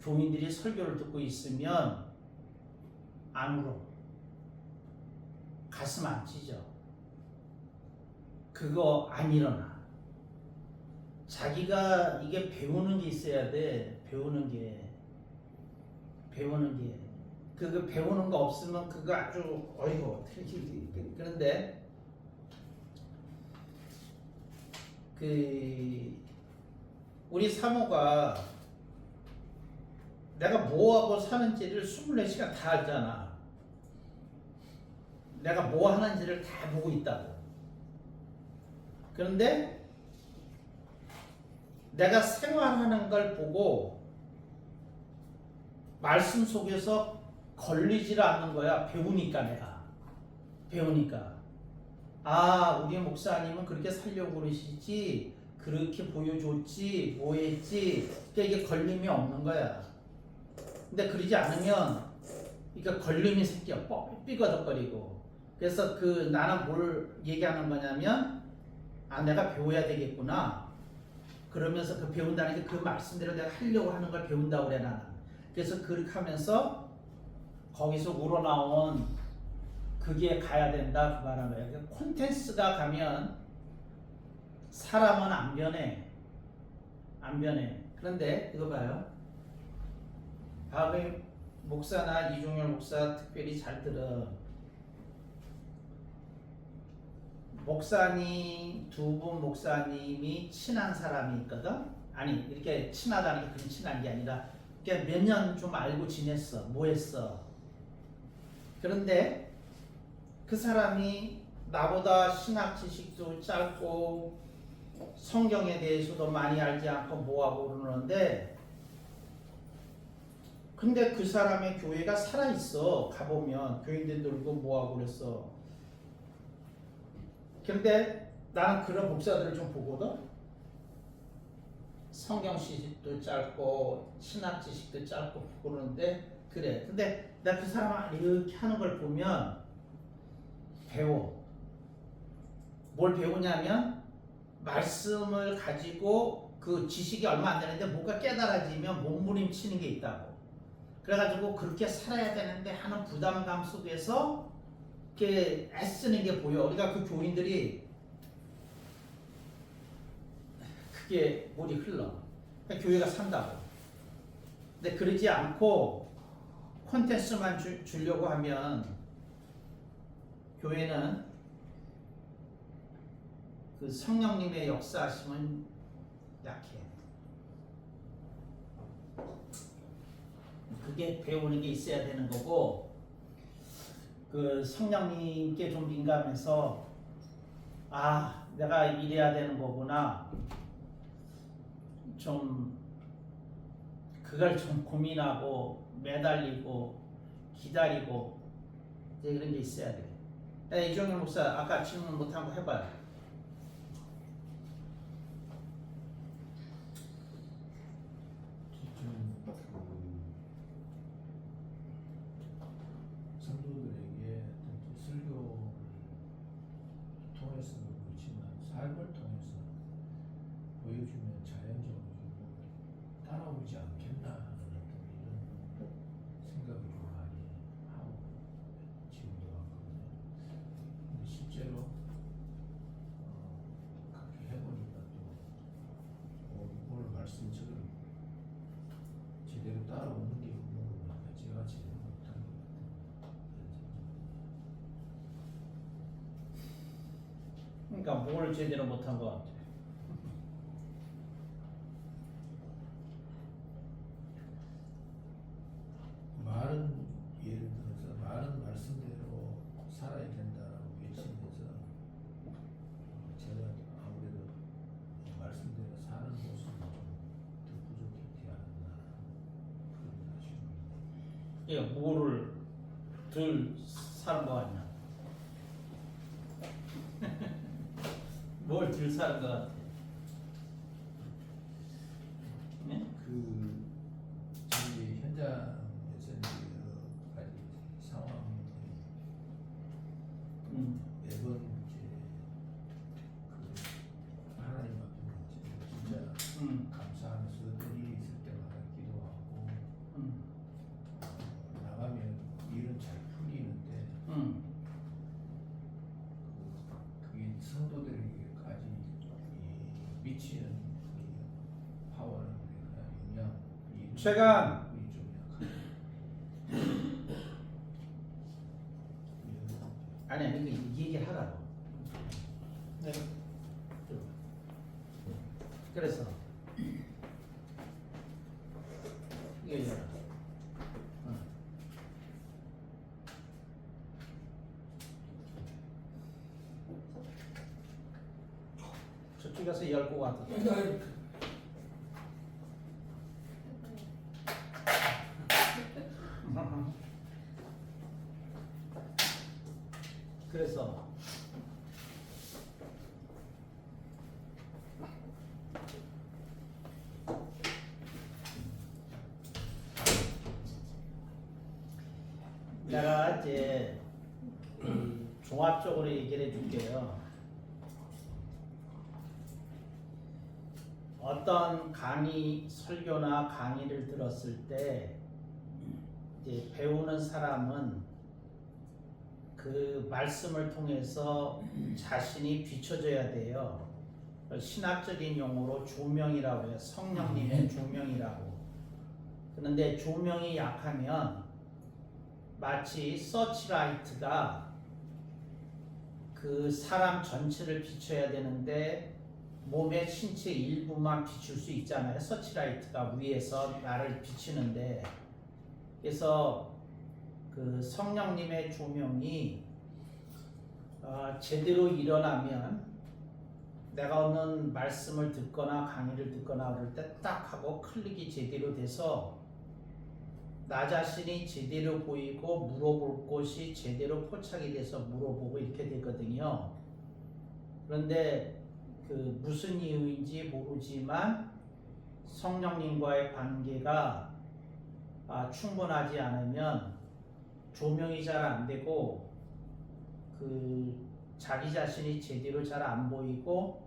교인들이 설교를 듣고 있으면 안 울어. 가슴 안 찢어. 그거 안 일어나. 자기가 이게 배우는 게 있어야 돼. 배우는 게. 그거 배우는 거 없으면 그거 아주 어이구. 그런데 우리 사모가 내가 뭐하고 사는지를 24시간 다 알잖아. 내가 뭐 하는지를 다 보고 있다고. 그런데 내가 생활하는 걸 보고 말씀 속에서 걸리지를 않는 거야. 배우니까 내가. 우리 목사님은 그렇게 살려고 그러시지, 그렇게 보여줬지, 뭐 했지. 그러니까 이게 걸림이 없는 거야. 근데 그러지 않으면 그러니까 걸림이 생겨. 삐거덕거리고. 그래서 나는 뭘 얘기하는 거냐면 내가 배워야 되겠구나. 그러면서 그 배운다는 게 그 말씀대로 내가 하려고 하는 걸 배운다고 그래 나는. 그래서 그렇게 하면서 거기서 우러나온 그게 가야 된다 그 말하는 거예요. 그러니까 콘텐츠가 가면 사람은 안 변해. 그런데 이거 봐요. 박의 목사나 이종열 목사 특별히 잘 들어. 목사님 두 분 목사님이 친한 사람이 있거든. 아니 이렇게 친하다는 게 그냥 친한 게 아니라 몇 년 좀 알고 지냈어. 뭐 했어. 그런데 그 사람이 나보다 신학 지식도 짧고 성경에 대해서도 많이 알지 않고 뭐하고 그러는데 근데 그 사람의 교회가 살아있어. 가보면 교인들 놀고 뭐하고 그랬어. 근데 나는 그런 목사들을 좀 보거든. 성경 지식도 짧고 신학 지식도 짧고 그러는데 그래. 근데 나 그 사람 이렇게 하는 걸 보면 배워. 뭘 배우냐면 말씀을 가지고 그 지식이 얼마 안 되는데 뭐가 깨달아지면 몸부림치는 게 있다고. 그래가지고 그렇게 살아야 되는데 하는 부담감 속에서 이렇게 애쓰는 게 보여. 우리가 그 교인들이 그게 물이 흘러. 그러니까 교회가 산다고. 근데 그러지 않고 콘텐츠만 주려고 하면 교회는 그 성령님의 역사하심은 약해. 그게 배우는 게 있어야 되는 거고, 그 성령님께 좀 민감해서 아 내가 이래야 되는 거구나. 좀 그걸 좀 고민하고 매달리고 기다리고 이제 그런 게 있어야 돼. 이종현 목사 아까 질문 못한 거 해봐요. 성도들에게 설교를 통해서도 그렇지만 삶을 통해서 보여주면 자연적으로 따라오지 않겠나 하는 어떤 이런 생각을 좀 많이 하고 지금도 왔거든요. 근데 실제로 그렇게 해보니까 또 오늘 말씀처럼 제대로 따라오는 게 없는 것 같아요. 제가 제대로 못한 것 같아요. 그러니까 뭘 제대로 못한 것 같아. 말은 예를 들어서 말은 말씀대로 살아야 된다라고 외치면서 제가 아무래도 말씀대로 사는 모습이 좀 더 부족했지 않았나 그런 아쉬움이. 그러니까 뭐를 덜 사는 거 아니야? 뭘 덜 사는 것 같아? 네? 그 저희 현장에서 이제 여러 가지 상황이 매번 이제 그 하나님 앞에 진짜 감사하면서 일이 있을 때마다 기도하고 나가면 일은 잘 풀리는데 그게 성도들에게까지 미치는 그 파워는 영향이 제가 좀 약하다. 아니 이 얘기를 하라고. 네. 그래서 이게 저쪽 가서 열고 와도 돼. 그래서 내가 이제 종합적으로 얘기를 해줄게요. 어떤 강의, 설교나 강의를 들었을 때 이제 배우는 사람은 그 말씀을 통해서 자신이 비춰져야 돼요. 신학적인 용어로 조명이라고 해요. 성령님의 조명이라고. 그런데 조명이 약하면 마치 서치라이트가 그 그 사람 전체를 비춰야 되는데 몸의 신체 일부만 비출 수 있잖아요. 서치라이트가 위에서 나를 비치는데, 그래서 그 성령님의 조명이 제대로 일어나면 내가 오는 말씀을 듣거나 강의를 듣거나 그럴 때 딱 하고 클릭이 제대로 돼서 나 자신이 제대로 보이고 물어볼 곳이 제대로 포착이 돼서 물어보고 이렇게 되거든요. 그런데 그 무슨 이유인지 모르지만 성령님과의 관계가 충분하지 않으면 조명이 잘 안 되고 그 자기 자신이 제대로 잘 안 보이고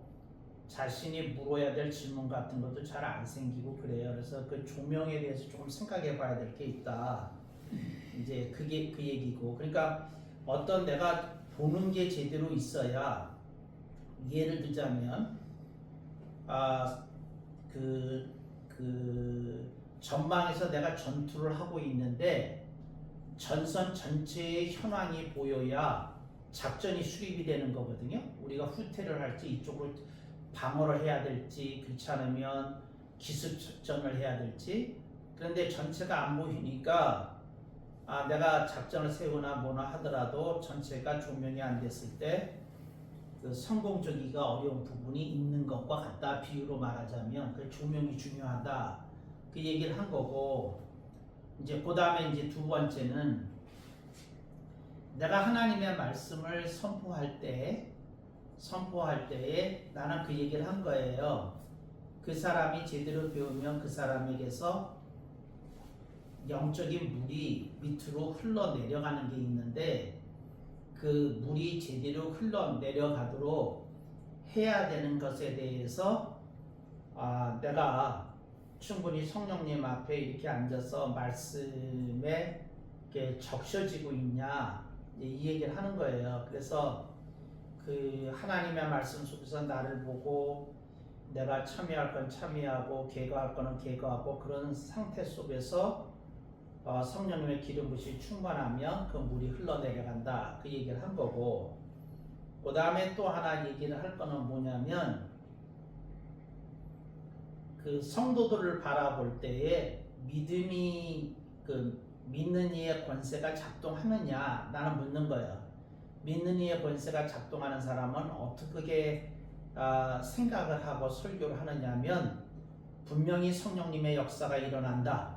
자신이 물어야 될 질문 같은 것도 잘 안 생기고 그래요. 그래서 그 조명에 대해서 조금 생각해 봐야 될 게 있다. 이제 그게 그 얘기고. 그러니까 어떤 내가 보는 게 제대로 있어야, 예를 들자면 그 전방에서 내가 전투를 하고 있는데 전선 전체의 현황이 보여야 작전이 수립이 되는 거거든요. 우리가 후퇴를 할지 이쪽으로 방어를 해야 될지, 그렇지 않으면 기습 작전을 해야 될지. 그런데 전체가 안 보이니까 내가 작전을 세우나 뭐나 하더라도 전체가 조명이 안 됐을 때 그 성공적이기가 어려운 부분이 있는 것과 같다. 비유로 말하자면 그 조명이 중요하다. 그 얘기를 한 거고, 이제 그 다음에 이제 두 번째는 내가 하나님의 말씀을 선포할 때에 나는 그 얘기를 한 거예요. 그 사람이 제대로 배우면 그 사람에게서 영적인 물이 밑으로 흘러내려가는 게 있는데, 그 물이 제대로 흘러내려가도록 해야 되는 것에 대해서 내가 충분히 성령님 앞에 이렇게 앉아서 말씀에 이렇게 적셔지고 있냐, 이 얘기를 하는 거예요. 그래서 그 하나님의 말씀 속에서 나를 보고 내가 참여할 건 참여하고 개거할 거는 개거하고 그런 상태 속에서 성령님의 기름 부으심이 충만하면 그 물이 흘러내려간다. 그 얘기를 한 거고, 그 다음에 또 하나 얘기를 할 거는 뭐냐면 그 성도들을 바라볼 때에 믿음이 그 믿는 이의 권세가 작동하느냐 나는 묻는 거예요. 믿는 이의 권세가 작동하는 사람은 어떻게 생각을 하고 설교를 하느냐면 분명히 성령님의 역사가 일어난다.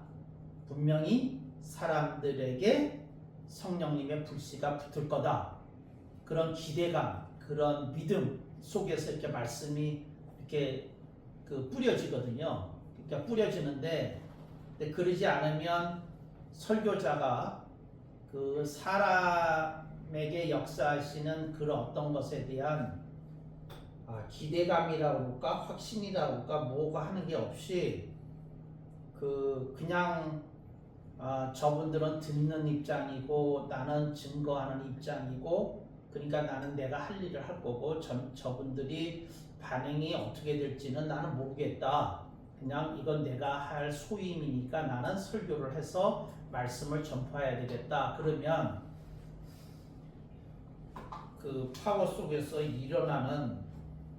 분명히 사람들에게 성령님의 불씨가 붙을 거다. 그런 기대감, 그런 믿음 속에서 이렇게 말씀이 이렇게 그 뿌려지거든요. 그러니까 뿌려지는데, 근데 그러지 않으면 설교자가 그 사람에게 역사하시는 그런 어떤 것에 대한 기대감이라고 할까, 확신이라고 할까, 뭐가 하는 게 없이 그냥 저분들은 듣는 입장이고 나는 증거하는 입장이고, 그러니까 나는 내가 할 일을 할 거고 저분들이 반응이 어떻게 될지는 나는 모르겠다. 그냥 이건 내가 할 소임이니까 나는 설교를 해서 말씀을 전파해야 되겠다. 그러면 그 파워 속에서 일어나는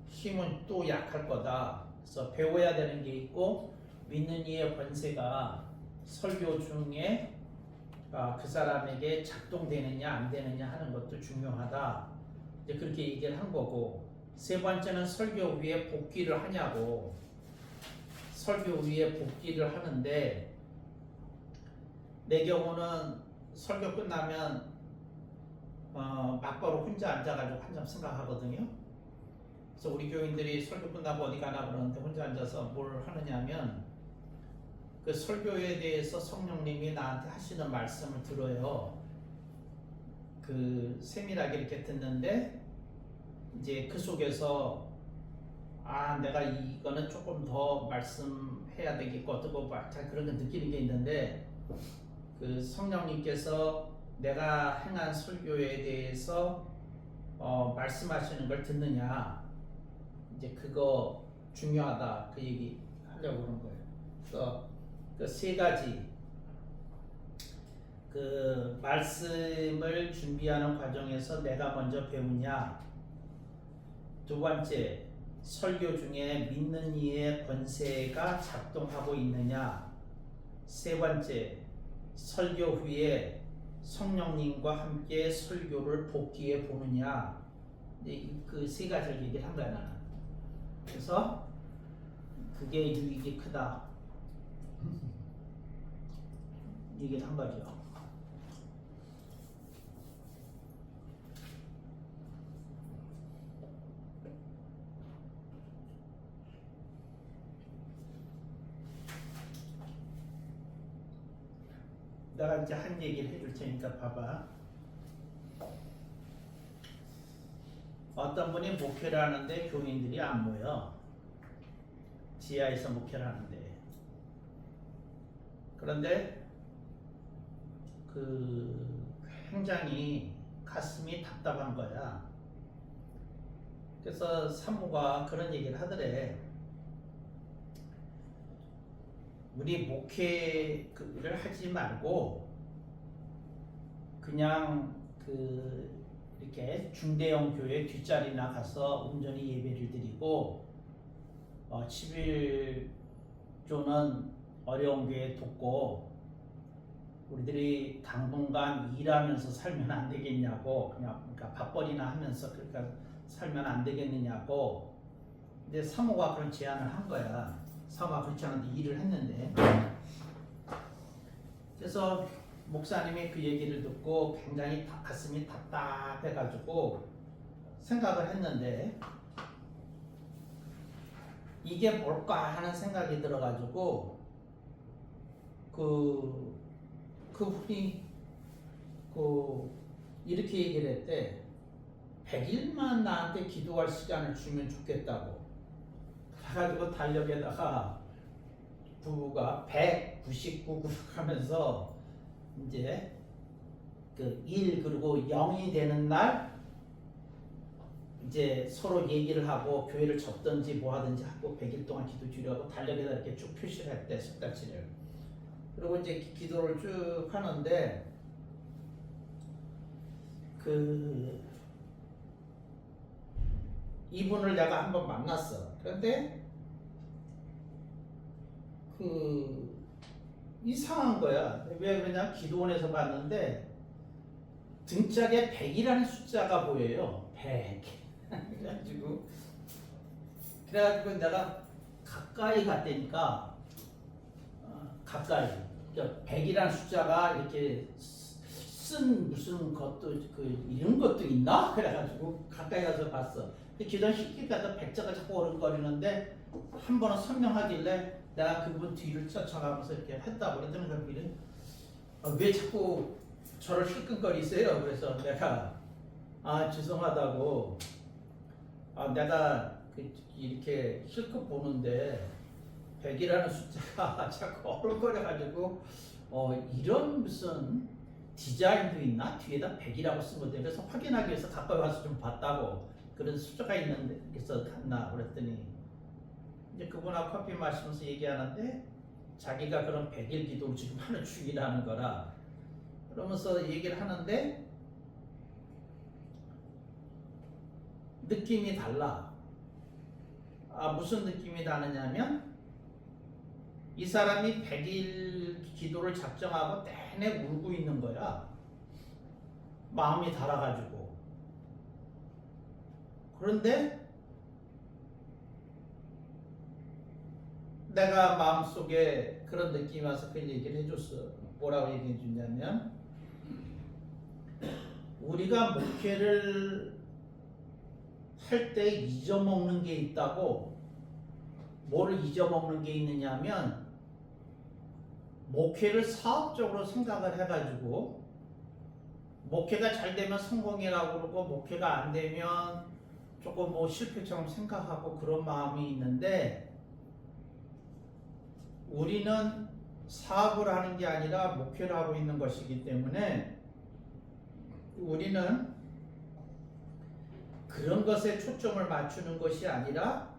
힘은 또 약할 거다. 그래서 배워야 되는 게 있고, 믿는 이의 권세가 설교 중에 그 사람에게 작동되느냐 안 되느냐 하는 것도 중요하다. 이제 그렇게 얘기를 한 거고, 세 번째는 설교 위에 복귀를 하냐고. 설교 위에 복귀를 하는데, 내 경우는 설교 끝나면 막바로 혼자 앉아가지고 한참 생각하거든요. 그래서 우리 교인들이 설교 끝나고 어디 가나 그러는데 혼자 앉아서 뭘 하느냐면 그 설교에 대해서 성령님이 나한테 하시는 말씀을 들어요. 그 세밀하게 이렇게 듣는데 이제 그 속에서 내가 이거는 조금 더 말씀해야 되겠고 어떤 거 그런 거 느끼는 게 있는데, 그 성령님께서 내가 행한 설교에 대해서 말씀하시는 걸 듣느냐, 이제 그거 중요하다. 그 얘기 하려고 그런 거예요. 그래서 그 세 가지 그 말씀을 준비하는 과정에서 내가 먼저 배우냐, 두 번째, 설교 중에 믿는 이의 권세가 작동하고 있느냐. 세 번째, 설교 후에 성령님과 함께 설교를 복귀해 보느냐. 그 세 가지를 얘기를 한 거야 나는. 그래서 그게 유익이 크다 얘기를 한 거죠. 내가 이제 한 얘기를 해줄 테니까 봐봐. 어떤 분이 목회를 하는데 교인들이 안 모여. 지하에서 목회를 하는데. 그런데 굉장히 가슴이 답답한 거야. 그래서 사모가 그런 얘기를 하더래. 우리 목회를 하지 말고 그냥 이렇게 중대형 교회 뒷자리나 가서 온전히 예배를 드리고 11조는 어려운 교회 돕고 우리들이 당분간 일하면서 살면 안 되겠냐고, 그러니까 밥벌이나 하면서 그러니까 살면 안 되겠느냐고. 근데 사모가 그런 제안을 한 거야. 사모가 그렇지 않은데 일을 했는데. 그래서 목사님이 그 얘기를 듣고 굉장히 가슴이 답답해가지고 생각을 했는데 이게 뭘까 하는 생각이 들어가지고 그분이 이렇게 얘기를 했대. 100일만 나한테 기도할 시간을 주면 좋겠다고. 그래가지고 달력에다가 부부가 199 하면서 이제 1 그리고 0이 되는 날 이제 서로 얘기를 하고 교회를 접든지 뭐 하든지 하고 100일 동안 기도 주려고 달력에다 이렇게 쭉 표시를 했대, 석달치를. 그리고 이제 기도를 쭉 하는데 이분을 내가 한번 만났어. 그런데 이상한 거야. 왜 그러냐? 기도원에서 봤는데 등짝에 100이라는 숫자가 보여요. 100. 그래가지고 내가 가까이 갔다니까 가까이. 그러니까 100이라는 숫자가 이렇게 쓴 무슨 것도 이런 것도 있나? 그래가지고 가까이 가서 봤어. 기도원 쉽게 가다 100자가 자꾸 어른거리는데 한 번은 설명하길래 내가 그분 뒤를 쫓아가면서 이렇게 했다고 그랬더니 그분이 왜 자꾸 저를 힐끔거리세요? 그래서 내가 죄송하다고 내가 이렇게 실컷 보는데 100이라는 숫자가 자꾸 어른거려가지고 이런 무슨 디자인도 있나? 뒤에다 100이라고 쓴 건데 그래서 확인하기 위해서 가까이 와서 좀 봤다고. 그런 숫자가 있는데 그래서 갔나 그랬더니 이제 그분하고 커피 마시면서 얘기하는데 자기가 그런 100일 기도를 지금 하는 중이라는 거라 그러면서 얘기를 하는데 느낌이 달라. 무슨 느낌이 다르냐면 이 사람이 100일 기도를 작정하고 내내 울고 있는 거야. 마음이 달아가지고. 그런데 내가 마음속에 그런 느낌이 와서 그 얘기를 해줬어. 뭐라고 얘기해 주냐면 우리가 목회를 할 때 잊어먹는 게 있다고. 뭐를 잊어먹는 게 있느냐면 목회를 사업적으로 생각을 해가지고 목회가 잘 되면 성공이라고 그러고 목회가 안 되면 조금 뭐 실패처럼 생각하고 그런 마음이 있는데 우리는 사업을 하는 게 아니라 목회를 하고 있는 것이기 때문에 우리는 그런 것에 초점을 맞추는 것이 아니라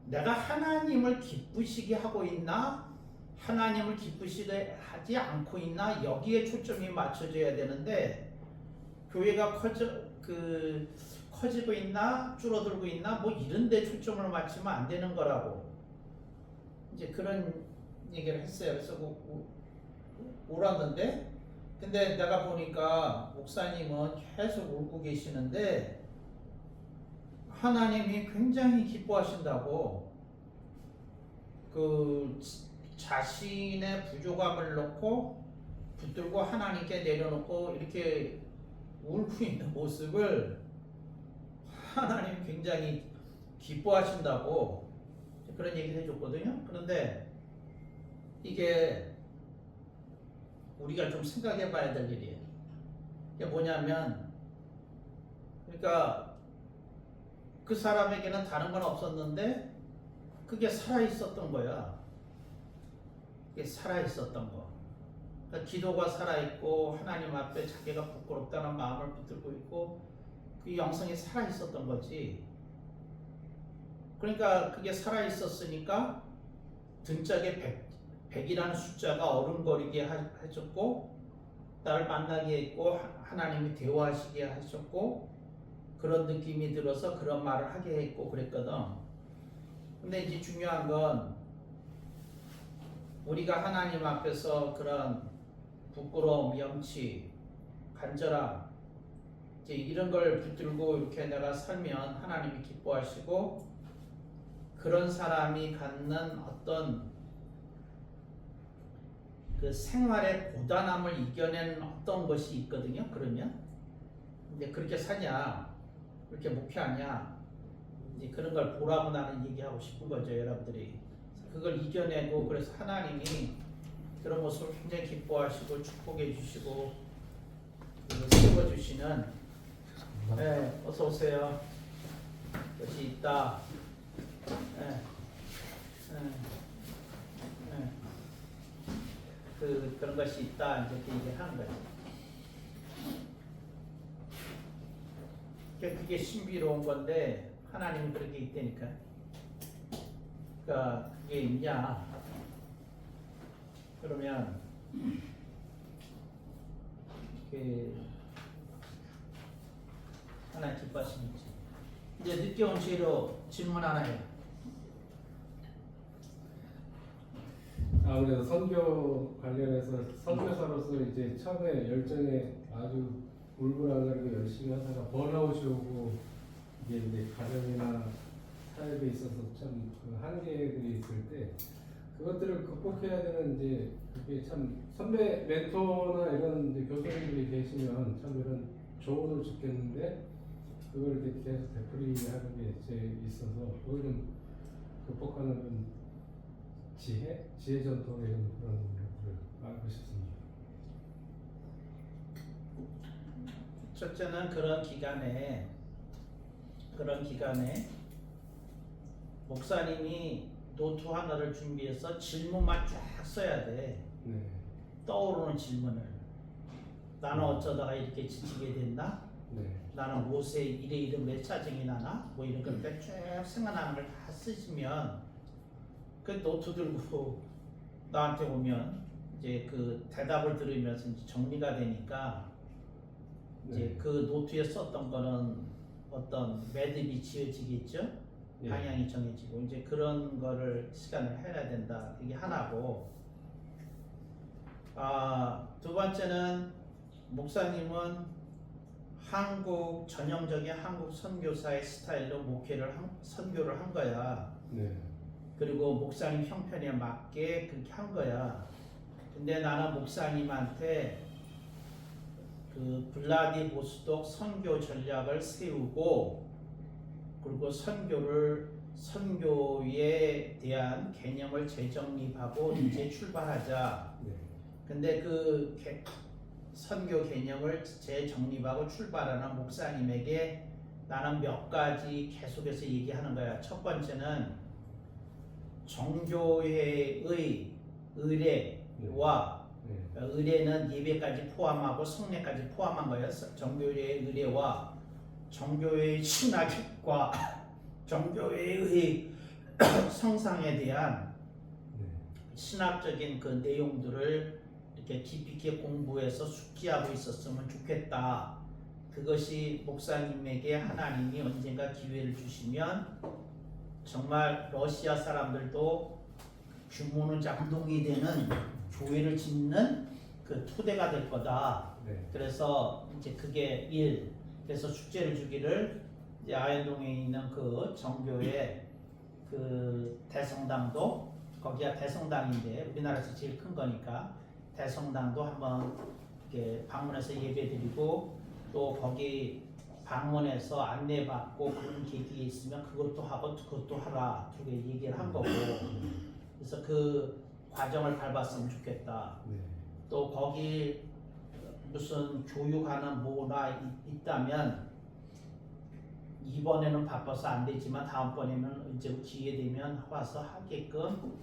내가 하나님을 기쁘시게 하고 있나 하나님을 기쁘시게 하지 않고 있나 여기에 초점이 맞춰져야 되는데 교회가 그 커지고 있나 줄어들고 있나 뭐 이런데 초점을 맞추면 안 되는 거라고 이제 그런 얘기를 했어요. 그래서 울었는데 근데 내가 보니까 목사님은 계속 울고 계시는데 하나님이 굉장히 기뻐하신다고 그 자신의 부족함을 놓고 붙들고 하나님께 내려놓고 이렇게 울고 있는 모습을 하나님 굉장히 기뻐하신다고 그런 얘기를 해줬거든요. 그런데 이게 우리가 좀 생각해 봐야 될 일이에요. 이게 뭐냐면 그러니까 그 사람에게는 다른 건 없었는데 그게 살아있었던 거야. 그게 살아있었던 거. 그러니까 기도가 살아있고 하나님 앞에 자기가 부끄럽다는 마음을 붙들고 있고 그 영성이 살아있었던 거지. 그러니까 그게 살아있었으니까 등짝에 100이라는 숫자가 어른거리게 하셨고 나를 만나게 했고 하나님이 대화하시게 하셨고 그런 느낌이 들어서 그런 말을 하게 했고 그랬거든. 근데 이제 중요한 건 우리가 하나님 앞에서 그런 부끄러움, 염치, 간절함 이제 이런 걸 붙들고 이렇게 내가 살면 하나님이 기뻐하시고 그런 사람이 갖는 어떤 그 생활의 고단함을 이겨낸 어떤 것이 있거든요. 그러면 근데 그렇게 사냐, 그렇게 목회하냐, 이제 그런 걸 보라고 나는 얘기하고 싶은 거죠, 여러분들이. 그걸 이겨내고 그래서 하나님이 그런 모습을 굉장히 기뻐하시고 축복해 주시고 세워 주시는. 네, 어서 오세요. 것이 있다. 네. 그런 것이 있다 이제 얘기하는 거지. 그게 신비로운 건데 하나님은 그렇게 있다니까. 그러니까 그게 있냐? 그러면 그 하나님 기뻐하시는지. 이제 늦게 온 죄로 질문 하나 해요. 아무래도 선교 관련해서 선교사로서 이제 처음에 열정에 아주 울고라가리고 열심히 하다가 번아웃이 오고 이게 이제 가정이나 사역에 있어서 참 그 한계들이 있을 때 그것들을 극복해야 되는 이제 그게 참 선배 멘토나 이런 이제 교수님들이 계시면 참 이런 조언을 듣겠는데 그걸 이렇게 계속 되풀이하는 게 제 있어서 그걸 좀 극복하는 좀 지혜 전통의 그런 것들을 알고 싶습니다. 첫째는 그런 기간에 목사님이 노트 하나를 준비해서 질문만 쫙 써야 돼. 네. 떠오르는 질문을. 나는 어쩌다가 이렇게 지치게 됐나? 네. 나는 무엇에 이래 짜증이 나나? 뭐 이런 걸 쭉 생각나는 걸 다 쓰시면 그 노트 들고 나한테 오면 이제 그 대답을 들으면서 이제 정리가 되니까 이제 그 노트에 썼던 거는 어떤 매듭이 지어지겠죠? 예. 방향이 정해지고 이제 그런 거를 시간을 해야 된다. 이게 하나고. 두 번째는 목사님은 한국 전형적인 한국 선교사의 스타일로 선교를 한 거야. 네. 그리고 목사님 형편에 맞게 그렇게 한 거야. 근데 나는 목사님한테 그 블라디보스톡 선교 전략을 세우고 그리고 선교에 대한 개념을 재정립하고 이제 출발하자. 네. 근데 그 선교 개념을 재정립하고 출발하는 목사님에게 나는 몇 가지 계속해서 얘기하는 거야. 첫 번째는 정교회의 의례와 의례는 예배까지 포함하고 성례까지 포함한 거예요. 정교회의 의례와 정교회의 신학과 정교회의 성상에 대한 신학적인 그 내용들을 이렇게 깊이 있게 공부해서 숙지하고 있었으면 좋겠다. 그것이 목사님에게 하나님이 언젠가 기회를 주시면 정말 러시아 사람들도 규모는 작동이 되는 교회를 짓는 그 토대가 될 거다. 네. 그래서 이제 그게 1. 그래서 축제를 주기를 이제 아현동에 있는 그 정교회 그 대성당도 거기가 대성당인데 우리나라에서 제일 큰 거니까 대성당도 한번 이렇게 방문해서 예배드리고 또 거기 방문해서 안내받고 그런 계획이 있으면 그것도 하고 그것도 하라 두 개 얘기를 한 거고 그래서 그 과정을 밟았으면 좋겠다. 네. 또 거기 무슨 교육하는 뭐가 있다면 이번에는 바빠서 안 되지만 다음번에는 이제 기회 되면 와서 하게끔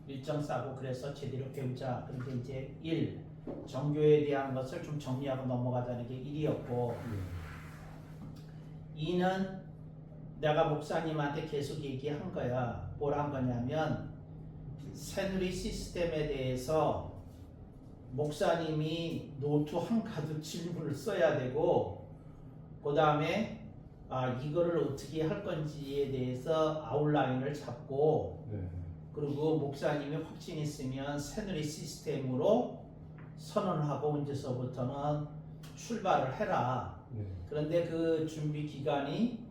일정 짜고 그래서 제대로 배우자. 그런데 이제 1. 정교에 대한 것을 좀 정리하고 넘어가자는 게 1이었고 2는 내가 목사님한테 계속 얘기한 거야. 뭘 한 거냐면 새누리 시스템에 대해서 목사님이 노트 한 가득 질문을 써야 되고 그 다음에 이거를 어떻게 할 건지에 대해서 아웃라인을 잡고 네. 그리고 목사님이 확신있으면 새누리 시스템으로 선언하고 언제서부터는 출발을 해라. 네. 그런데 그 준비 기간이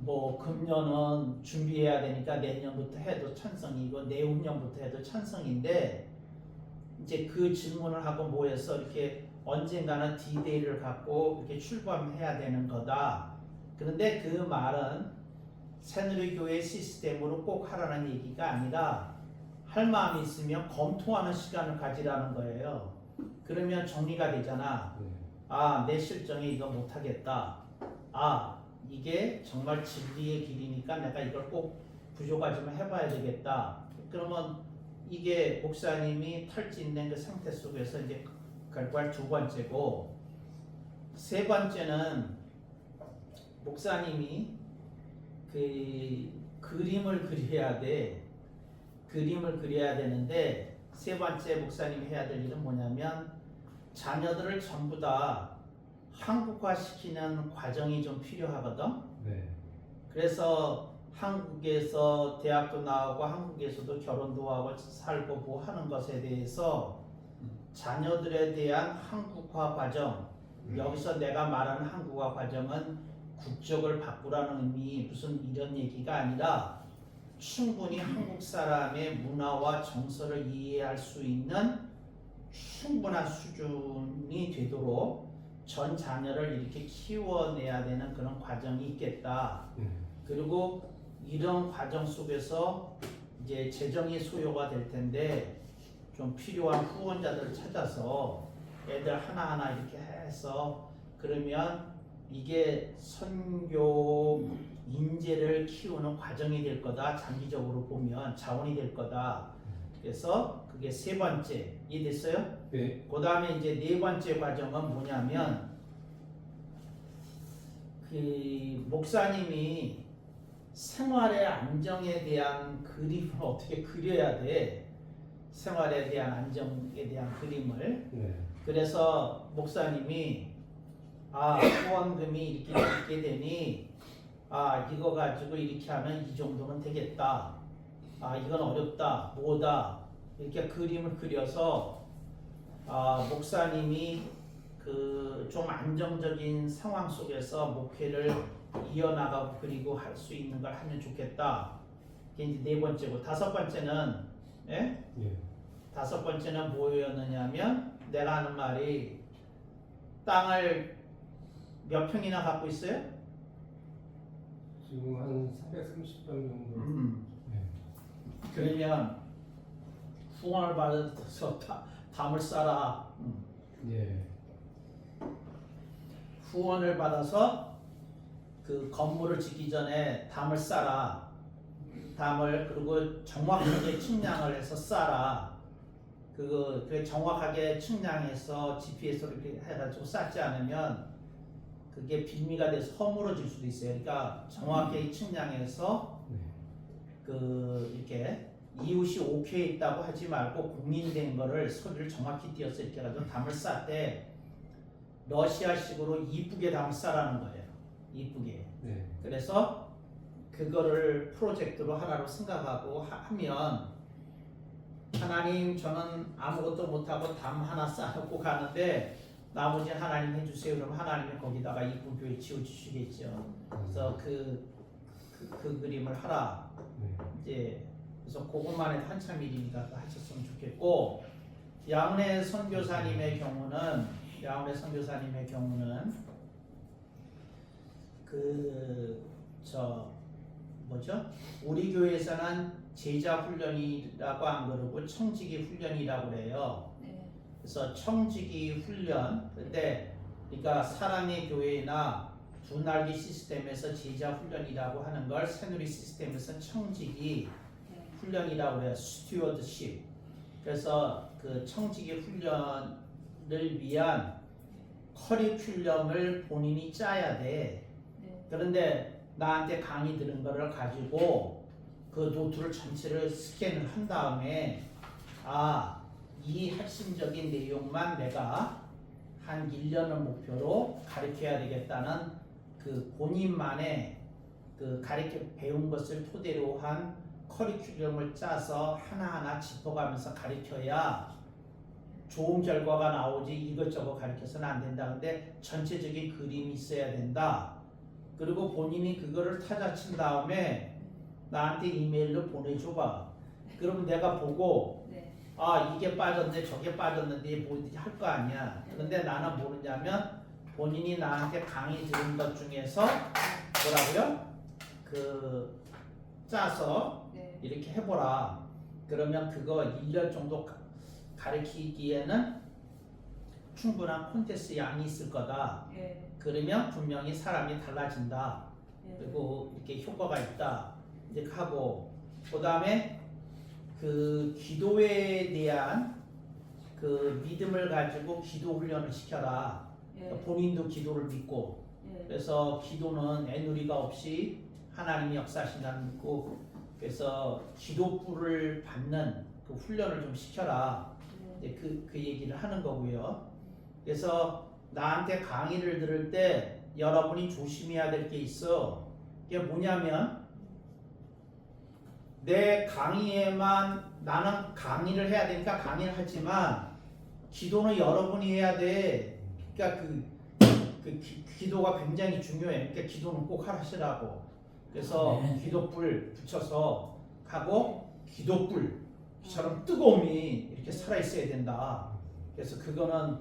뭐 금년은 준비해야 되니까 내년부터 해도 찬성이고 내후년부터 해도 찬성인데 이제 그 질문을 하고 모여서 이렇게 언젠가는 디데이를 갖고 이렇게 출범해야 되는 거다. 그런데 그 말은 새누리교회 시스템으로 꼭 하라는 얘기가 아니라 할 마음이 있으면 검토하는 시간을 가지라는 거예요. 그러면 정리가 되잖아. 네. 내 실정에 이거 못하겠다. 이게 정말 진리의 길이니까 내가 이걸 꼭 부족하 좀 해봐야 되겠다. 그러면 이게 목사님이 탈진된 그 상태 속에서 이제 결과를 2번째고 3번째는 목사님이 그 그림을 그려야 돼. 그림을 그려야 되는데 3번째 목사님이 해야 될 일은 뭐냐면 자녀들을 전부 다 한국화시키는 과정이 좀 필요하거든. 네. 그래서 한국에서 대학도 나오고 한국에서도 결혼도 하고 살고 뭐 하는 것에 대해서 자녀들에 대한 한국화 과정, 여기서 내가 말하는 한국화 과정은 국적을 바꾸라는 의미 무슨 이런 얘기가 아니라 충분히 한국 사람의 문화와 정서를 이해할 수 있는 충분한 수준이 되도록 전 자녀를 이렇게 키워내야 되는 그런 과정이 있겠다. 그리고 이런 과정 속에서 이제 재정이 소요가 될 텐데 좀 필요한 후원자들을 찾아서 애들 하나하나 이렇게 해서 그러면 이게 선교 인재를 키우는 과정이 될 거다. 장기적으로 보면 자원이 될 거다. 그래서 그게 3번째 이해됐어요? 네. 그 다음에 이제 4번째 과정은 뭐냐면 그 목사님이 생활의 안정에 대한 그림을 어떻게 그려야 돼. 생활에 대한 안정에 대한 그림을. 네. 그래서 목사님이 후원금이 이렇게 되니 이거 가지고 이렇게 하면 이 정도는 되겠다. 이건 어렵다. 뭐다. 이렇게 그림을 그려서 목사님이 그 좀 안정적인 상황 속에서 목회를 이어나가고 그리고 할 수 있는 걸 하면 좋겠다. 이게 이제 4번째고 5번째는 예? 예. 5번째는 뭐였느냐면 내가 하는 말이 땅을 몇 평이나 갖고 있어요? 지금 한 430평 정도. 네. 그러면 후원을 받아서 담을 쌓아. 예. 후원을 받아서 그 건물을 짓기 전에 담을 쌓아. 담을 그리고 정확하게 측량을 해서 쌓아. 그 정확하게 측량해서 GPS로 이렇게 해가지고 쌓지 않으면 그게 빌미가 돼서 허물어질 수도 있어요. 그러니까 정확하게 측량해서 그 이렇게 이웃이 오케이 있다고 하지 말고 공인된 거를 서류를 정확히 띄어서 이렇게 해가지고 담을 쌓되 러시아식으로 이쁘게 담싸라는 거예요. 이쁘게. 네. 그래서 그거를 프로젝트로 하나로 생각하고 하면 하나님 저는 아무것도 못하고 담 하나 쌓고 가는데 나머지 하나님 해주세요. 그럼 하나님이 거기다가 이쁜 교회 지어주시겠죠. 그래서 그 그림을 하라. 네. 이제 그래서 그것만 해도 한참 일이니까 하셨으면 좋겠고 양은혜 선교사님의 경우는 우리 교회에서는 제자 훈련이라고 안 그러고 청지기 훈련이라고 그래요. 네. 그래서 청지기 훈련 근데 그러니까 사랑의 교회나 두 날개 시스템에서 제자 훈련이라고 하는 걸 새누리 시스템에서 청지기 네. 훈련이라고 해요. 스튜어드십. 그래서 그 청지기 훈련을 위한 커리큘럼을 본인이 짜야 돼. 네. 그런데 나한테 강의 들은 거를 가지고 그 노트를 전체를 스캔을 한 다음에 이 핵심적인 내용만 내가 한 1년을 목표로 가르쳐야 되겠다는 그 본인만의 그 배운 것을 토대로 한 커리큘럼을 짜서 하나하나 짚어가면서 가르쳐야 좋은 결과가 나오지 이것저것 가르쳐서는 안 된다. 근데 전체적인 그림이 있어야 된다. 그리고 본인이 그거를 타자친 다음에 나한테 이메일로 보내줘봐. 그러면 내가 보고 네. 이게 빠졌는데 저게 빠졌는데 뭐든지 할 거 아니야. 그런데 나는 모르냐면 본인이 나한테 강의 들은 것 중에서 뭐라고요? 그 짜서 네. 이렇게 해보라. 그러면 그거 1년 정도 가르치기에는 충분한 콘텐츠 양이 있을 거다. 네. 그러면 분명히 사람이 달라진다. 네. 그리고 이렇게 효과가 있다. 이제 하고 그 다음에 그 기도에 대한 그 믿음을 가지고 기도 훈련을 시켜라. 네. 본인도 기도를 믿고 네. 그래서 기도는 애누리가 없이 하나님이 역사하신다는 믿고 그래서 기도불을 받는 그 훈련을 좀 시켜라. 이제 그 얘기를 하는 거고요. 그래서 나한테 강의를 들을 때 여러분이 조심해야 될 게 있어. 이게 뭐냐면 내 강의에만 나는 강의를 해야 되니까 강의를 하지만 기도는 여러분이 해야 돼. 그러니까 기도가 굉장히 중요해. 그러니까 기도는 꼭 하시라고. 그래서 네. 기도불 붙여서 하고 기도불처럼 뜨거움이 이렇게 살아 있어야 된다. 그래서 그거는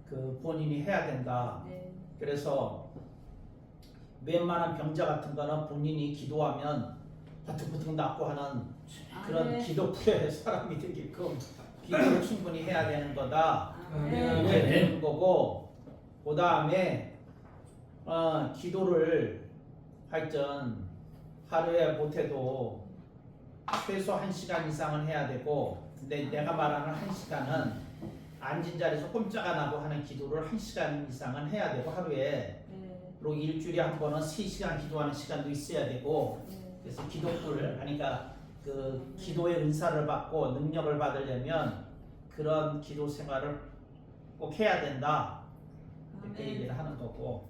그 본인이 해야 된다. 네. 그래서 웬만한 병자 같은 거는 본인이 기도하면 버뜩버뜩 낫고 하는 그런 네. 기도풀에 사람이 되게끔 기도를 충분히 해야 되는 거다. 네. 이렇게 되는 거고 그 다음에 기도를 하여튼 하루에 못해도 최소 1시간 이상은 해야 되고 근데 내가 말하는 1시간은 앉은 자리에서 꼼짝 안 하고 하는 기도를 1시간 이상은 해야 되고 하루에 네. 그리고 일주일에 한 번은 3시간 기도하는 시간도 있어야 되고 네. 그래서 기도풀 하니까 그 기도의 은사를 받고 능력을 받으려면 그런 기도 생활을 꼭 해야 된다 이렇게 아멘. 얘기를 하는 거고